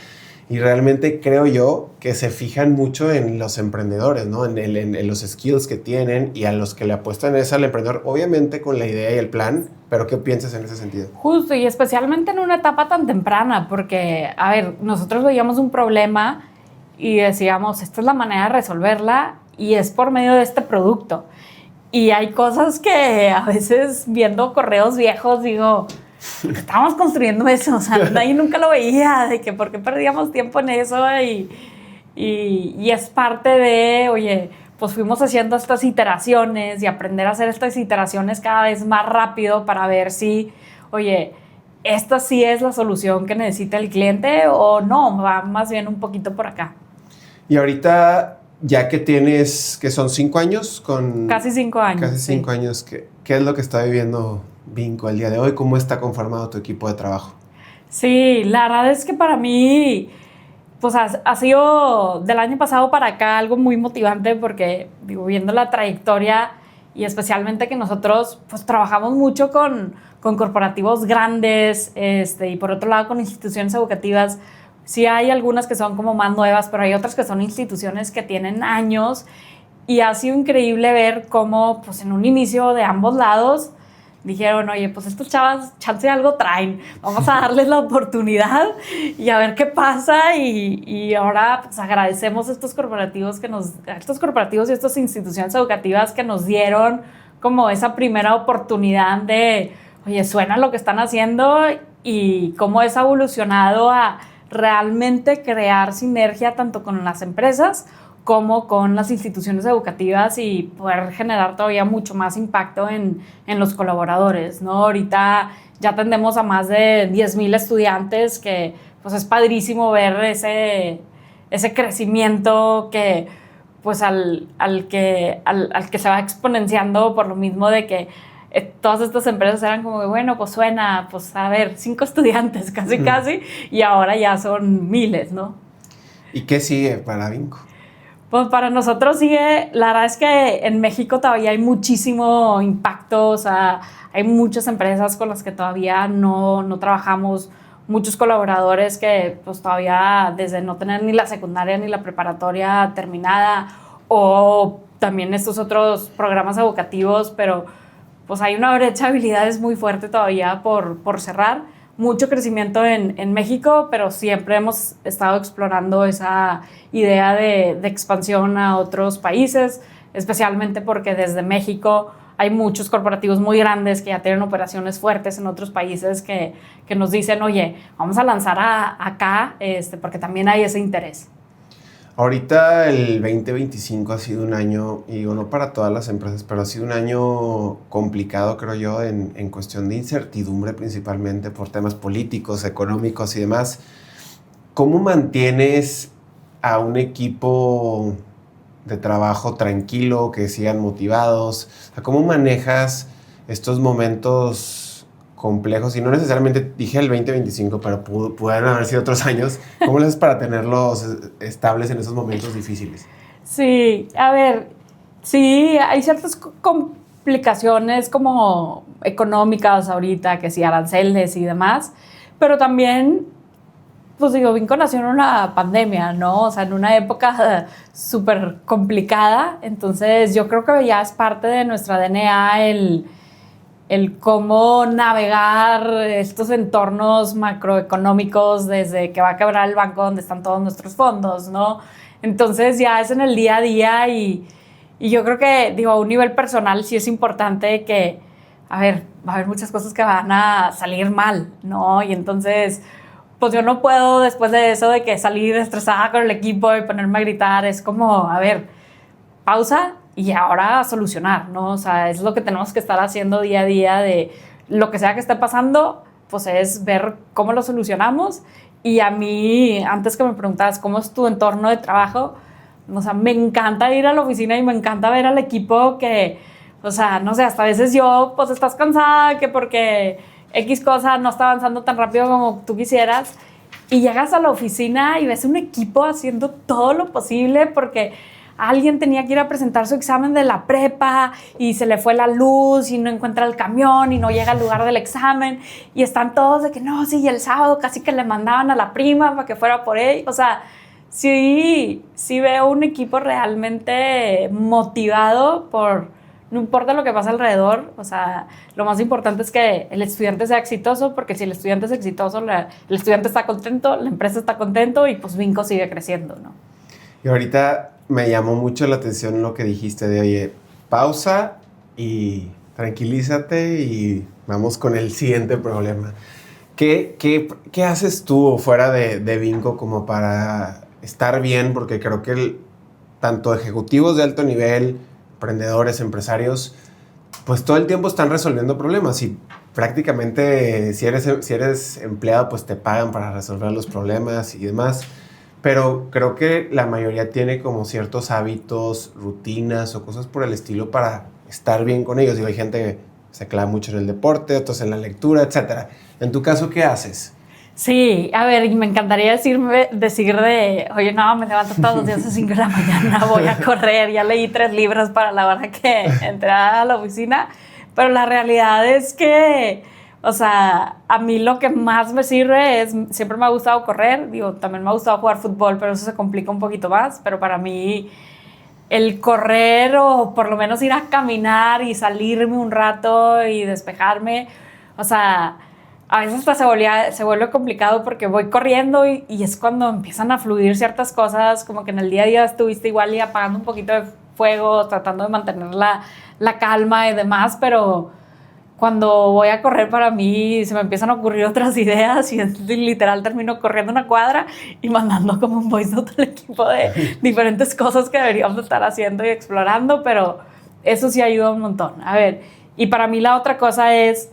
Y realmente creo yo que se fijan mucho en los emprendedores, ¿no? En los skills que tienen, y a los que le apuestan es al emprendedor, obviamente con la idea y el plan, pero ¿qué piensas en ese sentido? Justo, y especialmente en una etapa tan temprana, porque, a ver, nosotros veíamos un problema y decíamos, esta es la manera de resolverla y es por medio de este producto. Y hay cosas que a veces viendo correos viejos digo, estábamos construyendo eso, o sea, nadie nunca lo veía, de que por qué perdíamos tiempo en eso, y es parte de, oye, pues fuimos haciendo estas iteraciones y aprender a hacer estas iteraciones cada vez más rápido para ver si, oye, esta sí es la solución que necesita el cliente o no, va más bien un poquito por acá. Y ahorita, ya que tienes, que son 5 años con... Casi 5 años. Casi 5 años, ¿qué es lo que está viviendo Vinco el día de hoy? ¿Cómo está conformado tu equipo de trabajo? Sí, la verdad es que para mí, pues ha sido del año pasado para acá algo muy motivante, porque, digo, viendo la trayectoria y especialmente que nosotros pues trabajamos mucho con corporativos grandes, y por otro lado con instituciones educativas. Sí hay algunas que son como más nuevas, pero hay otras que son instituciones que tienen años, y ha sido increíble ver cómo pues en un inicio de ambos lados dijeron, oye, pues estos chavas, chance algo traen, vamos a darles la oportunidad y a ver qué pasa, y ahora pues agradecemos a estos corporativos y estas instituciones educativas que nos dieron como esa primera oportunidad de, oye, suena lo que están haciendo, y cómo es evolucionado a realmente crear sinergia tanto con las empresas como con las instituciones educativas, y poder generar todavía mucho más impacto en los colaboradores, ¿no? Ahorita ya tendemos a más de 10,000 estudiantes, que pues es padrísimo ver ese crecimiento que pues al que se va exponenciando, por lo mismo de que todas estas empresas eran como que, bueno, pues suena, pues a ver, 5 estudiantes casi, y ahora ya son miles, ¿no? ¿Y qué sigue para Vinco? Pues para nosotros sigue, la verdad es que en México todavía hay muchísimo impacto, o sea, hay muchas empresas con las que todavía no trabajamos, muchos colaboradores que pues todavía desde no tener ni la secundaria ni la preparatoria terminada, o también estos otros programas educativos, pero pues hay una brecha de habilidades muy fuerte todavía por cerrar. Mucho crecimiento en México, pero siempre hemos estado explorando esa idea de expansión a otros países, especialmente porque desde México hay muchos corporativos muy grandes que ya tienen operaciones fuertes en otros países que nos dicen, oye, vamos a lanzar acá, porque también hay ese interés. Ahorita el 2025 ha sido un año, y digo, no para todas las empresas, pero ha sido un año complicado, creo yo, en cuestión de incertidumbre, principalmente por temas políticos, económicos y demás. ¿Cómo mantienes a un equipo de trabajo tranquilo, que sigan motivados? O sea, ¿cómo manejas estos momentos complejos? Y no necesariamente dije el 2025, pero pudieran haber sido otros años. ¿Cómo le haces para tenerlos estables en esos momentos difíciles? Sí, a ver, sí, hay ciertas complicaciones como económicas ahorita, que sí, aranceles y demás, pero también, pues digo, Vinco nació en una pandemia, ¿no? O sea, en una época súper complicada, entonces yo creo que ya es parte de nuestra DNA el cómo navegar estos entornos macroeconómicos desde que va a quebrar el banco donde están todos nuestros fondos, ¿no? Entonces ya es en el día a día, y yo creo que, digo, a un nivel personal sí es importante que a ver, va a haber muchas cosas que van a salir mal, ¿no? Y entonces, pues yo no puedo después de eso de que salir estresada con el equipo y ponerme a gritar, es como, a ver, pausa y ahora a solucionar, ¿no? O sea, es lo que tenemos que estar haciendo día a día de lo que sea que esté pasando, pues es ver cómo lo solucionamos. Y a mí, antes que me preguntabas cómo es tu entorno de trabajo, o sea, me encanta ir a la oficina y me encanta ver al equipo que, o sea, no sé, hasta a veces yo, pues estás cansada que porque X cosa no está avanzando tan rápido como tú quisieras y llegas a la oficina y ves un equipo haciendo todo lo posible porque alguien tenía que ir a presentar su examen de la prepa y se le fue la luz y no encuentra el camión y no llega al lugar del examen y están todos de que no, sí, y el sábado casi que le mandaban a la prima para que fuera por él. O sea, sí veo un equipo realmente motivado por, no importa lo que pasa alrededor, o sea, lo más importante es que el estudiante sea exitoso, porque si el estudiante es exitoso, el estudiante está contento, la empresa está contento y pues Vinco sigue creciendo, ¿no? Y ahorita me llamó mucho la atención lo que dijiste de, oye, pausa y tranquilízate y vamos con el siguiente problema. ¿Qué haces tú fuera de Vinco como para estar bien? Porque creo que tanto ejecutivos de alto nivel, emprendedores, empresarios, pues todo el tiempo están resolviendo problemas y prácticamente si eres empleado, pues te pagan para resolver los problemas y demás. Pero creo que la mayoría tiene como ciertos hábitos, rutinas o cosas por el estilo para estar bien con ellos. Digo, hay gente que se clava mucho en el deporte, otros en la lectura, etc. En tu caso, ¿qué haces? Sí, a ver, y me encantaría decir oye, no, me levanto todos los días a las 5 de la mañana, voy a correr, ya leí 3 libros para la hora que entré a la oficina, pero la realidad es que, o sea, a mí lo que más me sirve es, siempre me ha gustado correr, digo, también me ha gustado jugar fútbol, pero eso se complica un poquito más, pero para mí el correr o por lo menos ir a caminar y salirme un rato y despejarme, o sea, a veces hasta se vuelve complicado porque voy corriendo y es cuando empiezan a fluir ciertas cosas, como que en el día a día estuviste igual y apagando un poquito de fuego, tratando de mantener la calma y demás, pero cuando voy a correr para mí se me empiezan a ocurrir otras ideas y literal termino corriendo una cuadra y mandando como un voice note al equipo de diferentes cosas que deberíamos estar haciendo y explorando, pero eso sí ayuda un montón. A ver, y para mí la otra cosa es,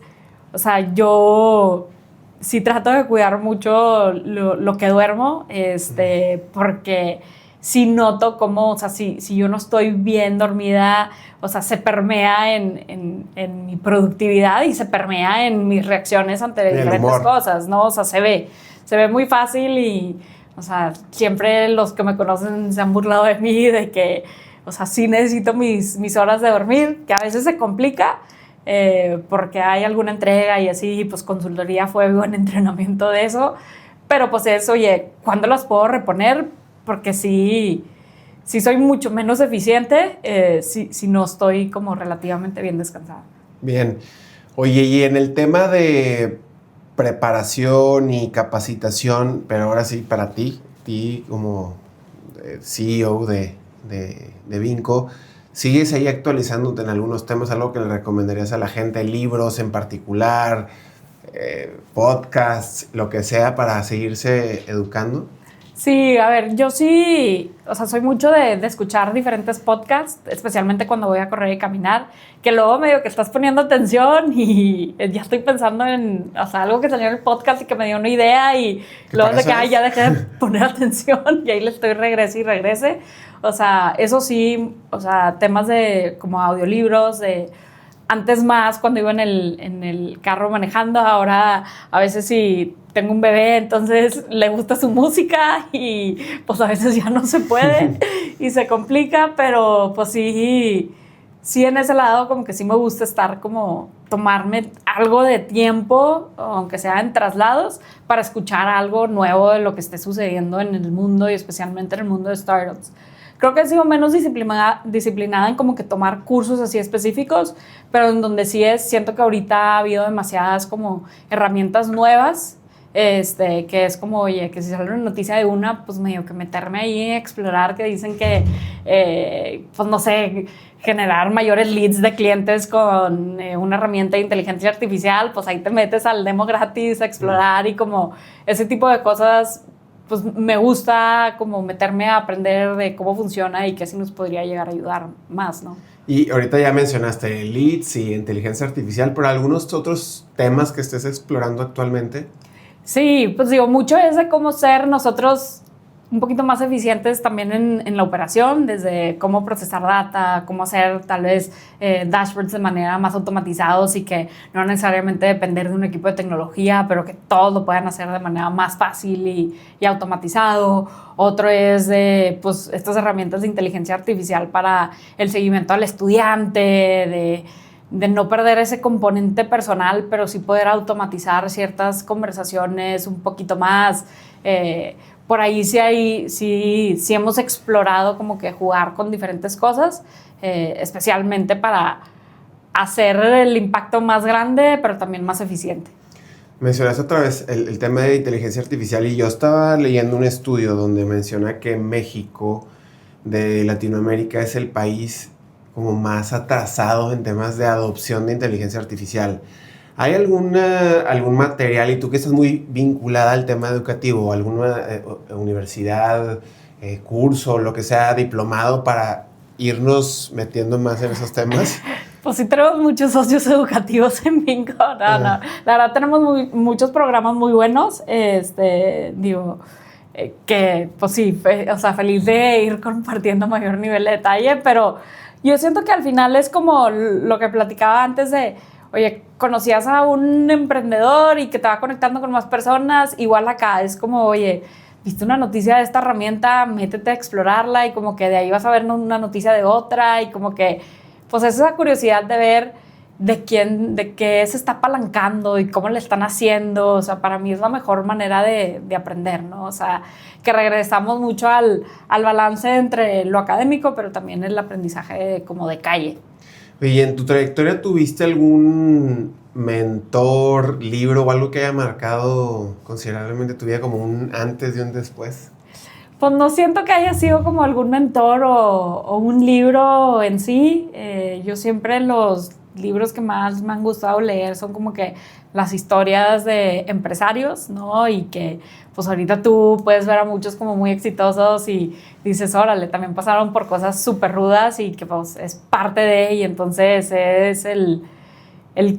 o sea, yo sí trato de cuidar mucho lo que duermo, porque sí noto cómo, o sea, si yo no estoy bien dormida, o sea, se permea en mi productividad y se permea en mis reacciones ante diferentes cosas, ¿no? O sea, se ve muy fácil y, o sea, siempre los que me conocen se han burlado de mí, de que, o sea, sí necesito mis horas de dormir, que a veces se complica, porque hay alguna entrega y así, pues consultoría fue buen entrenamiento de eso, pero pues es, oye, ¿cuándo las puedo reponer? Porque sí soy mucho menos eficiente si no estoy como relativamente bien descansada. Bien. Oye, y en el tema de preparación y capacitación, pero ahora sí para ti como CEO de Vinco, ¿sigues ahí actualizándote en algunos temas? ¿Algo que le recomendarías a la gente? ¿Libros en particular? ¿Podcasts? Lo que sea para seguirse educando. Sí, a ver, yo sí, o sea, soy mucho de escuchar diferentes podcasts, especialmente cuando voy a correr y caminar, que luego medio que estás poniendo atención y ya estoy pensando en, o sea, algo que salió en el podcast y que me dio una idea y luego de que, ya dejé de poner atención y ahí le estoy regrese. O sea, eso sí, o sea, temas de como audiolibros, antes más cuando iba en el carro manejando, ahora a veces sí tengo un bebé, entonces le gusta su música y pues a veces ya no se puede y se complica, pero pues sí en ese lado como que sí me gusta estar como tomarme algo de tiempo, aunque sea en traslados, para escuchar algo nuevo de lo que esté sucediendo en el mundo y especialmente en el mundo de startups. Creo que he sido menos disciplinada en como que tomar cursos así específicos, pero en donde sí siento que ahorita ha habido demasiadas como herramientas nuevas que es como, oye, que si sale una noticia de una, pues medio que meterme ahí a explorar, que dicen que, pues no sé, generar mayores leads de clientes con una herramienta de inteligencia artificial, pues ahí te metes al demo gratis a explorar y como ese tipo de cosas, pues me gusta como meterme a aprender de cómo funciona y que así nos podría llegar a ayudar más, ¿no? Y ahorita ya mencionaste leads y inteligencia artificial, pero algunos otros temas que estés explorando actualmente. Sí, pues digo, mucho es de cómo ser nosotros un poquito más eficientes también en la operación, desde cómo procesar data, cómo hacer tal vez dashboards de manera más automatizados y que no necesariamente depender de un equipo de tecnología, pero que todos lo puedan hacer de manera más fácil y automatizado. Otro es de pues, estas herramientas de inteligencia artificial para el seguimiento al estudiante, de no perder ese componente personal, pero sí poder automatizar ciertas conversaciones un poquito más. Por ahí sí hemos explorado como que jugar con diferentes cosas, especialmente para hacer el impacto más grande, pero también más eficiente. Mencionaste otra vez el tema de inteligencia artificial y yo estaba leyendo un estudio donde menciona que México de Latinoamérica es el país como más atrasado en temas de adopción de inteligencia artificial. ¿Hay algún material, y tú que estás muy vinculada al tema educativo, alguna universidad, curso, lo que sea, diplomado para irnos metiendo más en esos temas? Pues sí tenemos muchos socios educativos en Bingo. No. La verdad tenemos muchos programas muy buenos. Que pues sí, o sea, feliz de ir compartiendo mayor nivel de detalle, pero yo siento que al final es como lo que platicaba antes de, oye, conocías a un emprendedor y que te va conectando con más personas, igual acá es como, oye, viste una noticia de esta herramienta, métete a explorarla y como que de ahí vas a ver una noticia de otra y como que, pues esa curiosidad de ver de qué se está apalancando y cómo le están haciendo, o sea, para mí es la mejor manera de aprender, ¿no? O sea, que regresamos mucho al balance entre lo académico, pero también el aprendizaje como de calle. ¿Y en tu trayectoria tuviste algún mentor, libro o algo que haya marcado considerablemente tu vida como un antes y un después? Pues no siento que haya sido como algún mentor o un libro en sí. Yo siempre los libros que más me han gustado leer son como que las historias de empresarios, ¿no? Y que pues ahorita tú puedes ver a muchos como muy exitosos y dices, órale, también pasaron por cosas súper rudas y que pues es parte de, y entonces es el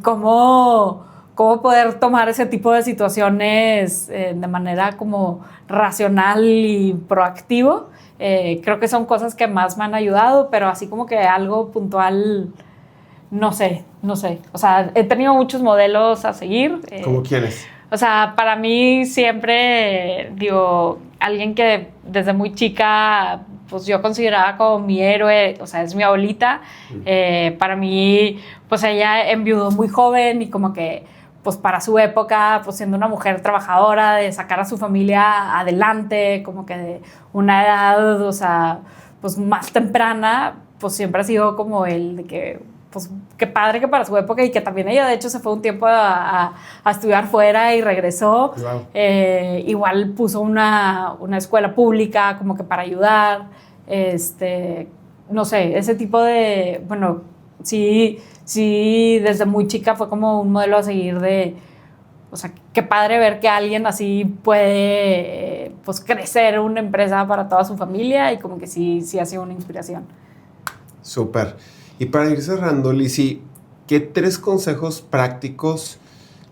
cómo poder tomar ese tipo de situaciones de manera como racional y proactivo. Creo que son cosas que más me han ayudado, pero así como que algo puntual, no sé. O sea, he tenido muchos modelos a seguir. ¿Cómo quiénes? O sea, para mí siempre, digo, alguien que desde muy chica, pues yo consideraba como mi héroe, o sea, es mi abuelita. Para mí, pues ella enviudó muy joven y como que, pues para su época, pues siendo una mujer trabajadora, de sacar a su familia adelante, como que de una edad, o sea, pues más temprana, pues siempre ha sido como el de que, pues qué padre que para su época, y que también ella de hecho se fue un tiempo a estudiar fuera y regresó. Wow. Igual puso una escuela pública como que para ayudar, no sé, ese tipo de, bueno, sí, desde muy chica fue como un modelo a seguir de, o sea, qué padre ver que alguien así puede pues crecer una empresa para toda su familia, y como que sí ha sido una inspiración. Súper. Y para ir cerrando, Lizzy, ¿qué 3 consejos prácticos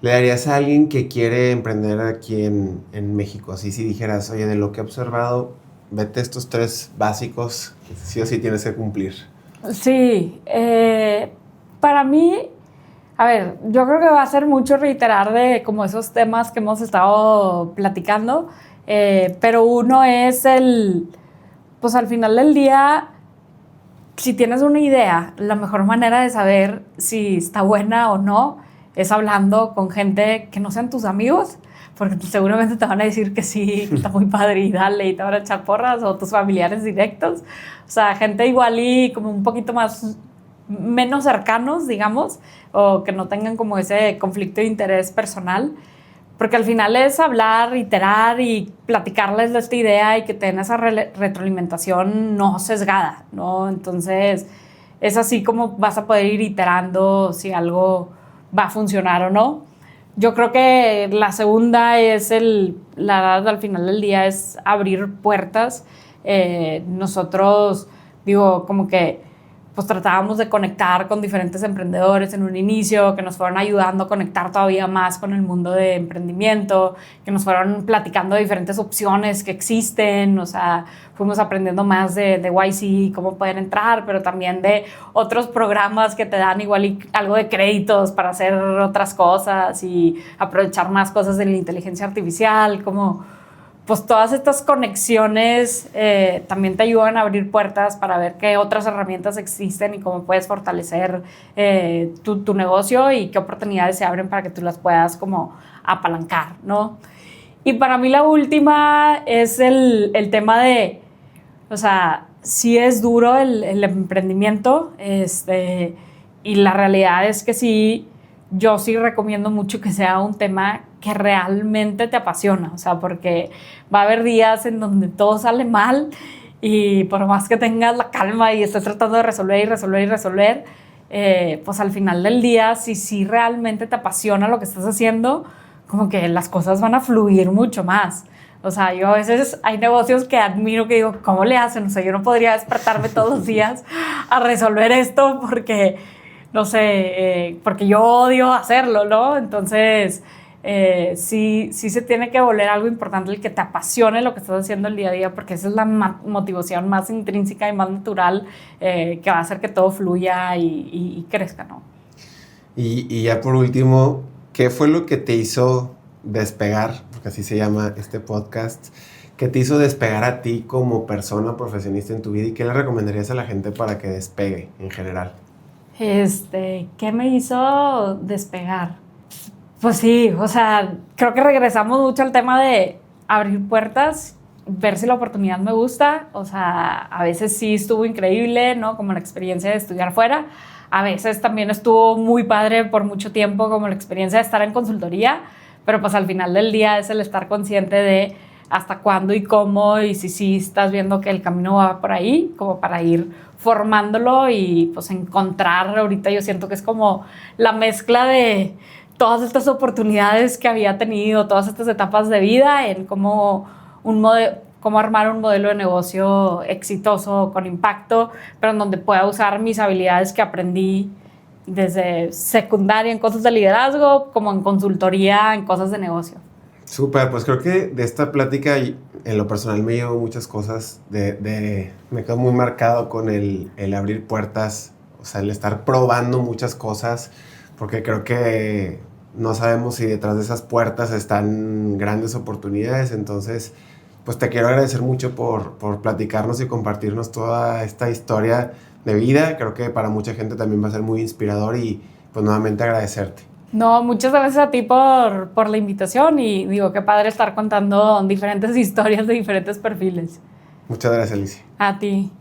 le darías a alguien que quiere emprender aquí en México? Así si dijeras, oye, de lo que he observado, vete estos 3 básicos que sí o sí tienes que cumplir. Sí, para mí, a ver, yo creo que va a ser mucho reiterar de como esos temas que hemos estado platicando, pero uno es pues al final del día, si tienes una idea, la mejor manera de saber si está buena o no es hablando con gente que no sean tus amigos, porque seguramente te van a decir que sí, que está muy padre y dale, y te van a echar porras, o tus familiares directos. O sea, gente igual y como un poquito menos cercanos, digamos, o que no tengan como ese conflicto de interés personal. porque al final es hablar, iterar y platicarles de esta idea y que tengan esa retroalimentación no sesgada, ¿no? Entonces, es así como vas a poder ir iterando si algo va a funcionar o no. Yo creo que la segunda es la verdad, al final del día es abrir puertas. Nosotros, digo, como que pues tratábamos de conectar con diferentes emprendedores en un inicio, que nos fueron ayudando a conectar todavía más con el mundo de emprendimiento, que nos fueron platicando de diferentes opciones que existen, o sea, fuimos aprendiendo más de YC, cómo poder entrar, pero también de otros programas que te dan igual algo de créditos para hacer otras cosas y aprovechar más cosas de la inteligencia artificial, como pues todas estas conexiones también te ayudan a abrir puertas para ver qué otras herramientas existen y cómo puedes fortalecer tu negocio y qué oportunidades se abren para que tú las puedas como apalancar, ¿no? Y para mí la última es el tema de, o sea, sí es duro el emprendimiento, y la realidad es que sí, yo sí recomiendo mucho que sea un tema que realmente te apasiona, o sea, porque va a haber días en donde todo sale mal y por más que tengas la calma y estés tratando de resolver, pues al final del día, si realmente te apasiona lo que estás haciendo, como que las cosas van a fluir mucho más. O sea, yo a veces hay negocios que admiro que digo, ¿cómo le hacen? O sea, yo no podría despertarme todos los días a resolver esto porque, no sé, porque yo odio hacerlo, ¿no? Entonces, sí se tiene que volver algo importante el que te apasione lo que estás haciendo el día a día, porque esa es la motivación más intrínseca y más natural que va a hacer que todo fluya y crezca, ¿no? Y ya por último, ¿qué fue lo que te hizo despegar? Porque así se llama este podcast. ¿Qué te hizo despegar a ti como persona profesionista en tu vida y qué le recomendarías a la gente para que despegue en general? ¿Qué me hizo despegar? Pues sí, o sea, creo que regresamos mucho al tema de abrir puertas, ver si la oportunidad me gusta. O sea, a veces sí estuvo increíble, ¿no? Como la experiencia de estudiar fuera. A veces también estuvo muy padre por mucho tiempo, como la experiencia de estar en consultoría. Pero pues al final del día es el estar consciente de hasta cuándo y cómo y si estás viendo que el camino va por ahí, como para ir formándolo y pues encontrar. Ahorita yo siento que es como la mezcla de todas estas oportunidades que había tenido, todas estas etapas de vida en cómo armar un modelo de negocio exitoso, con impacto, pero en donde pueda usar mis habilidades que aprendí desde secundaria en cosas de liderazgo, como en consultoría, en cosas de negocio. Súper, pues creo que de esta plática en lo personal me llevo muchas cosas, me quedo muy marcado con el abrir puertas, o sea, el estar probando muchas cosas, porque creo que no sabemos si detrás de esas puertas están grandes oportunidades. Entonces, pues te quiero agradecer mucho por platicarnos y compartirnos toda esta historia de vida. Creo que para mucha gente también va a ser muy inspirador y pues nuevamente agradecerte. No, muchas gracias a ti por la invitación y digo, qué padre estar contando diferentes historias de diferentes perfiles. Muchas gracias, Alicia. A ti.